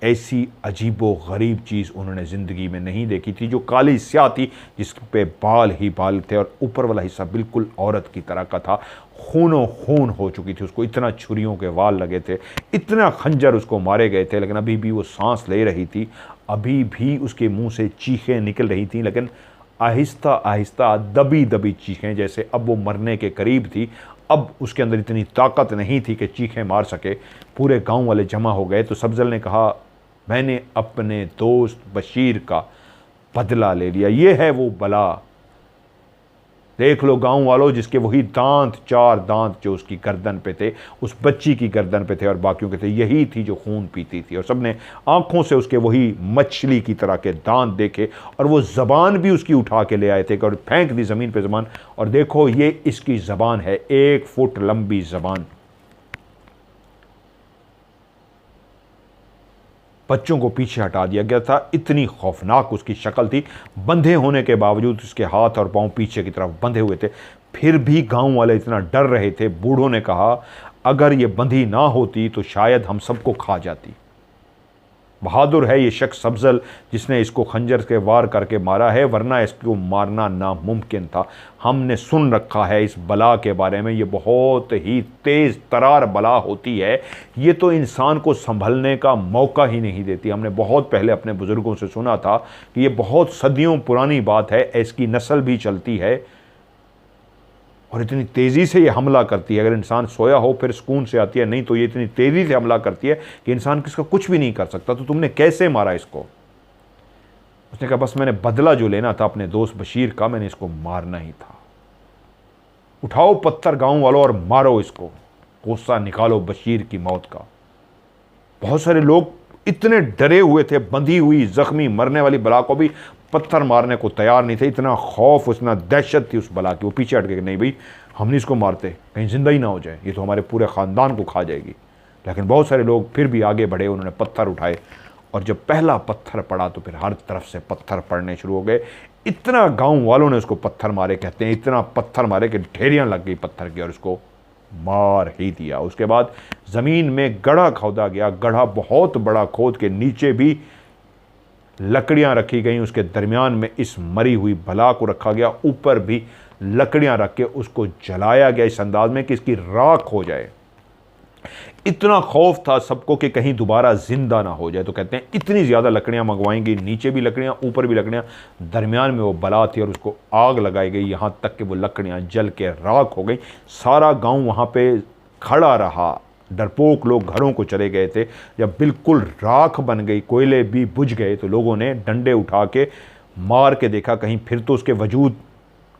ऐसी अजीबो गरीब चीज़ उन्होंने ज़िंदगी में नहीं देखी थी, जो काली स्याह थी, जिस पे बाल ही बाल थे और ऊपर वाला हिस्सा बिल्कुल औरत की तरह का था। खूनो खून हो चुकी थी उसको, इतना छुरियों के वाल लगे थे, इतना खंजर उसको मारे गए थे, लेकिन अभी भी वो सांस ले रही थी, अभी भी उसके मुंह से चीखें निकल रही थी, लेकिन आहिस्ता आहिस्ता दबी दबी चीखें, जैसे अब वो मरने के करीब थी। अब उसके अंदर इतनी ताकत नहीं थी कि चीखें मार सके। पूरे गांव वाले जमा हो गए तो सब्ज़ल ने कहा, मैंने अपने दोस्त बशीर का बदला ले लिया, ये है वो बला। देख लो गांव वालों, जिसके वही दांत, 4 दांत जो उसकी गर्दन पे थे, उस बच्ची की गर्दन पे थे और बाकियों के थे, यही थी जो खून पीती थी। और सबने आंखों से उसके वही मछली की तरह के दांत देखे, और वो ज़बान भी उसकी उठा के ले आए थे और फेंक दी ज़मीन पे ज़बान। और देखो ये इसकी ज़बान है, 1 फुट लंबी ज़बान। बच्चों को पीछे हटा दिया गया था, इतनी खौफनाक उसकी शक्ल थी। बंधे होने के बावजूद उसके हाथ और पांव पीछे की तरफ बंधे हुए थे, फिर भी गांव वाले इतना डर रहे थे। बूढ़ों ने कहा, अगर ये बंधी ना होती तो शायद हम सबको खा जाती। बहादुर है ये शख्स सब्ज़ल, जिसने इसको खंजर के वार करके मारा है, वरना इसको मारना नामुमकिन था। हमने सुन रखा है इस बला के बारे में, ये बहुत ही तेज़ तरार बला होती है, ये तो इंसान को संभलने का मौका ही नहीं देती। हमने बहुत पहले अपने बुज़ुर्गों से सुना था कि ये बहुत सदियों पुरानी बात है, इसकी नस्ल भी चलती है और इतनी तेज़ी से ये हमला करती है। अगर इंसान सोया हो फिर सुकून से आती है, नहीं तो ये इतनी तेज़ी से हमला करती है कि इंसान किसका कुछ भी नहीं कर सकता। तो तुमने कैसे मारा इसको? उसने कहा, बस मैंने बदला जो लेना था अपने दोस्त बशीर का, मैंने इसको मारना ही था। उठाओ पत्थर गांव वालों और मारो इसको, गुस्सा निकालो बशीर की मौत का। बहुत सारे लोग इतने डरे हुए थे, बंधी हुई जख्मी मरने वाली बला को भी पत्थर मारने को तैयार नहीं थे। इतना खौफ, इतना दहशत थी उस बला की। वो पीछे हट गए, नहीं भाई हम नहीं इसको मारते, कहीं जिंदा ही ना हो जाए, ये तो हमारे पूरे ख़ानदान को खा जाएगी। लेकिन बहुत सारे लोग फिर भी आगे बढ़े, उन्होंने पत्थर उठाए, और जब पहला पत्थर पड़ा तो फिर हर तरफ से पत्थर पड़ने शुरू हो गए। इतना गाँव वालों ने उसको पत्थर मारे, कहते हैं इतना पत्थर मारे कि ढेरियाँ लग गई पत्थर की, और उसको मार ही दिया। उसके बाद ज़मीन में गड्ढा खोदा गया, गड्ढा बहुत बड़ा खोद के नीचे भी लकड़ियां रखी गई, उसके दरमियान में इस मरी हुई बला को रखा गया, ऊपर भी लकड़ियां रख के उसको जलाया गया इस अंदाज में कि इसकी राख हो जाए। इतना खौफ था सबको कि कहीं दोबारा जिंदा ना हो जाए, तो कहते हैं इतनी ज़्यादा लकड़ियां मंगवाएंगी, नीचे भी लकड़ियां, ऊपर भी लकड़ियां, दरमियान में वो बला थी और उसको आग लगाई गई, यहाँ तक कि वो लकड़ियां जल के राख हो गई। सारा गांव वहाँ पे खड़ा रहा, डरपोक लोग घरों को चले गए थे। जब बिल्कुल राख बन गई, कोयले भी बुझ गए, तो लोगों ने डंडे उठा के मार के देखा कहीं फिर तो उसके वजूद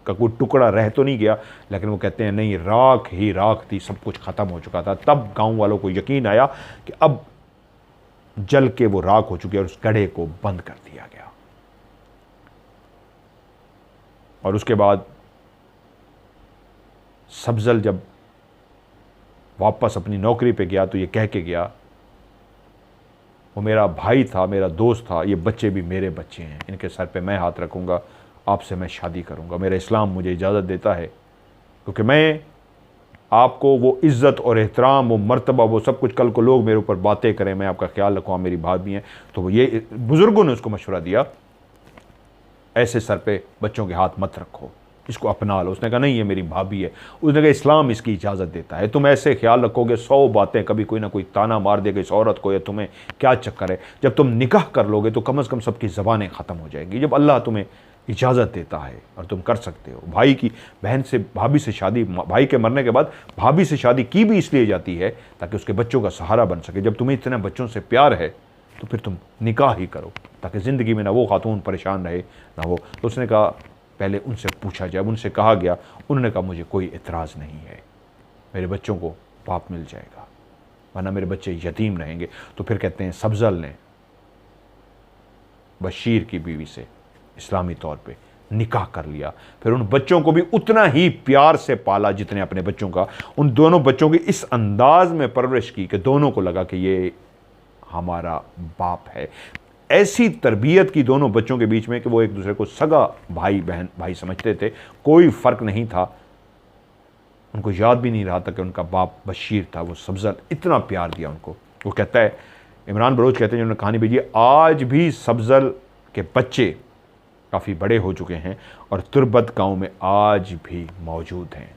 का कोई टुकड़ा रह तो नहीं गया, लेकिन वो कहते हैं नहीं, राख ही राख थी, सब कुछ ख़त्म हो चुका था। तब गांव वालों को यकीन आया कि अब जल के वो राख हो चुकी है और उस गड्ढे को बंद कर दिया गया। और उसके बाद सब्ज़ल जब वापस अपनी नौकरी पे गया तो ये कह के गया, वो मेरा भाई था, मेरा दोस्त था, ये बच्चे भी मेरे बच्चे हैं, इनके सर पे मैं हाथ रखूँगा, आपसे मैं शादी करूँगा, मेरा इस्लाम मुझे इजाज़त देता है, क्योंकि मैं आपको वो इज़्ज़त और एहतराम, वो मर्तबा, वो सब कुछ, कल को लोग मेरे ऊपर बातें करें, मैं आपका ख्याल रखूँ, मेरी भाभी हैं। तो ये बुज़ुर्गों ने उसको मशवरा दिया, ऐसे सर पे बच्चों के हाथ मत रखो, इसको अपना लो। उसने कहा नहीं, ये मेरी भाभी है। उसने कहा इस्लाम इसकी इजाज़त देता है। तुम ऐसे ख्याल रखोगे, 100 बातें, कभी कोई ना कोई ताना मार देगा इस औरत को, या तुम्हें क्या चक्कर है। जब तुम निकाह कर लोगे तो कम से कम सबकी ज़बानें ख़त्म हो जाएंगी। जब अल्लाह तुम्हें इजाज़त देता है और तुम कर सकते हो। भाई की बहन से, भाभी से शादी, भाई के मरने के बाद भाभी से शादी की भी इसलिए जाती है ताकि उसके बच्चों का सहारा बन सके। जब तुम्हें इतने बच्चों से प्यार है तो फिर तुम निकाह ही करो, ताकि ज़िंदगी में ना वो खातून परेशान रहे ना वो। तो उसने कहा पहले उनसे पूछा जाए। उनसे कहा गया, उन्होंने कहा मुझे कोई एतराज़ नहीं है, मेरे बच्चों को बाप मिल जाएगा, वरना मेरे बच्चे यतीम रहेंगे। तो फिर कहते हैं सब्ज़ल ने बशीर की बीवी से इस्लामी तौर पे निकाह कर लिया। फिर उन बच्चों को भी उतना ही प्यार से पाला जितने अपने बच्चों का। उन दोनों बच्चों की इस अंदाज में परवरिश की कि दोनों को लगा कि ये हमारा बाप है। ऐसी तरबियत की दोनों बच्चों के बीच में कि वो एक दूसरे को सगा भाई बहन भाई समझते थे, कोई फ़र्क नहीं था। उनको याद भी नहीं रहा था कि उनका बाप बशीर था। वो सब्ज़ल इतना प्यार दिया उनको। वो कहता है, इमरान बलोच कहते हैं जिन्होंने कहानी भेजी, आज भी सब्ज़ल के बच्चे काफ़ी बड़े हो चुके हैं और तुरबत गांव में आज भी मौजूद हैं।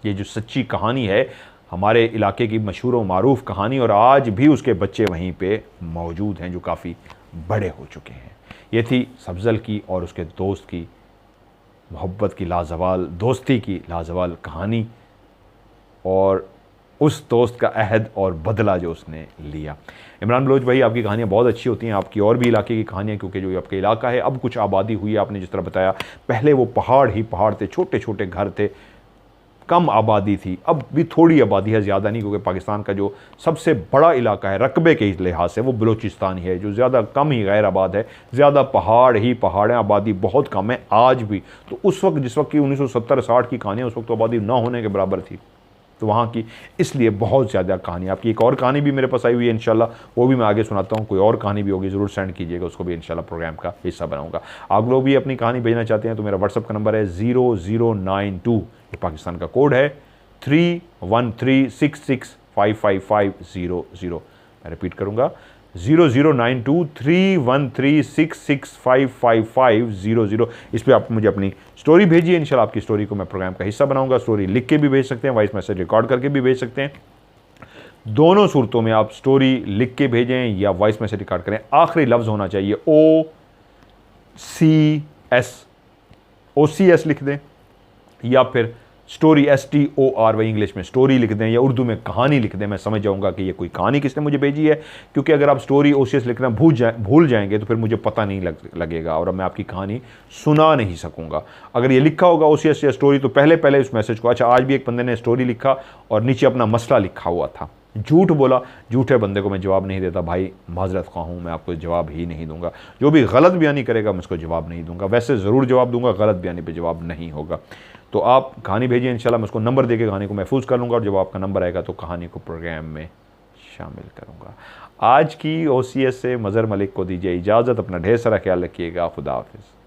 ये जो सच्ची कहानी है, हमारे इलाके की मशहूर व मारूफ कहानी, और आज भी उसके बच्चे वहीं पे मौजूद हैं जो काफ़ी बड़े हो चुके हैं। ये थी सब्ज़ल की और उसके दोस्त की मोहब्बत की लाजवाल, दोस्ती की लाजवाल कहानी, और उस दोस्त का अहद और बदला जो उसने लिया। इमरान बलोच भाई, आपकी कहानियाँ बहुत अच्छी होती हैं, आपकी और भी इलाके की कहानियाँ, क्योंकि जो आपका इलाका है अब कुछ आबादी हुई है। आपने जिस तरह बताया, पहले वो पहाड़ ही पहाड़ थे, छोटे छोटे घर थे, कम आबादी थी। अब भी थोड़ी आबादी है, ज़्यादा नहीं, क्योंकि पाकिस्तान का जो सबसे बड़ा इलाका है रकबे के लिहाज से वो बलूचिस्तान ही है, जो ज़्यादा कम ही गैर आबाद है। ज़्यादा पहाड़ ही पहाड़ हैं, आबादी बहुत कम है आज भी। तो उस वक्त, जिस वक्त की 1970-60 की कहानी है, उस वक्त तो आबादी ना होने के बराबर थी, तो वहाँ की इसलिए बहुत ज़्यादा कहानी। आपकी एक और कहानी भी मेरे पास आई हुई है, इंशाल्लाह वो भी मैं आगे सुनाता हूँ। कोई और कहानी भी होगी ज़रूर सेंड कीजिएगा, उसको भी इंशाल्लाह प्रोग्राम का हिस्सा बनाऊंगा। आप लोग भी अपनी कहानी भेजना चाहते हैं तो मेरा व्हाट्सअप का नंबर है 0092, ये पाकिस्तान का कोड है 313665550। मैं रिपीट करूँगा, 00923136655500। इस पर आप मुझे अपनी स्टोरी भेजिए, इंशाल्लाह आपकी स्टोरी को मैं प्रोग्राम का हिस्सा बनाऊंगा। स्टोरी लिख के भी भेज सकते हैं, वॉइस मैसेज रिकॉर्ड करके भी भेज सकते हैं। दोनों सूरतों में आप स्टोरी लिख के भेजें या वॉइस मैसेज रिकॉर्ड करें। आखिरी लफ्ज़ होना चाहिए OCS लिख दें, या फिर स्टोरी STORY इंग्लिश में स्टोरी लिख दें, या उर्दू में कहानी लिख दें। मैं समझ जाऊंगा कि ये कोई कहानी किसने मुझे भेजी है, क्योंकि अगर आप स्टोरी OCS लिखना भूल जाएंगे तो फिर मुझे पता नहीं लगेगा और मैं आपकी कहानी सुना नहीं सकूंगा। अगर ये लिखा होगा OCS या स्टोरी, तो पहले उस मैसेज को, अच्छा आज भी एक बंदे ने स्टोरी लिखा और नीचे अपना मसला लिखा हुआ था, झूठ बोला, झूठे बंदे को मैं जवाब नहीं देता भाई, माजरत ख्वाह हूँ, मैं आपको जवाब ही नहीं दूंगा। जो भी गलत बयानी करेगा मैं उसको जवाब नहीं दूंगा, वैसे ज़रूर जवाब दूंगा, गलत बयानी पे जवाब नहीं होगा। तो आप कहानी भेजिए, इंशाल्लाह मैं उसको नंबर देके कहानी को महफूज कर लूँगा, और जब आपका नंबर आएगा तो कहानी को प्रोग्राम में शामिल करूँगा। आज की OCS से मज़हर मलिक को दीजिए इजाज़त, अपना ढेर सारा ख्याल रखिएगा, खुदा हाफिज़।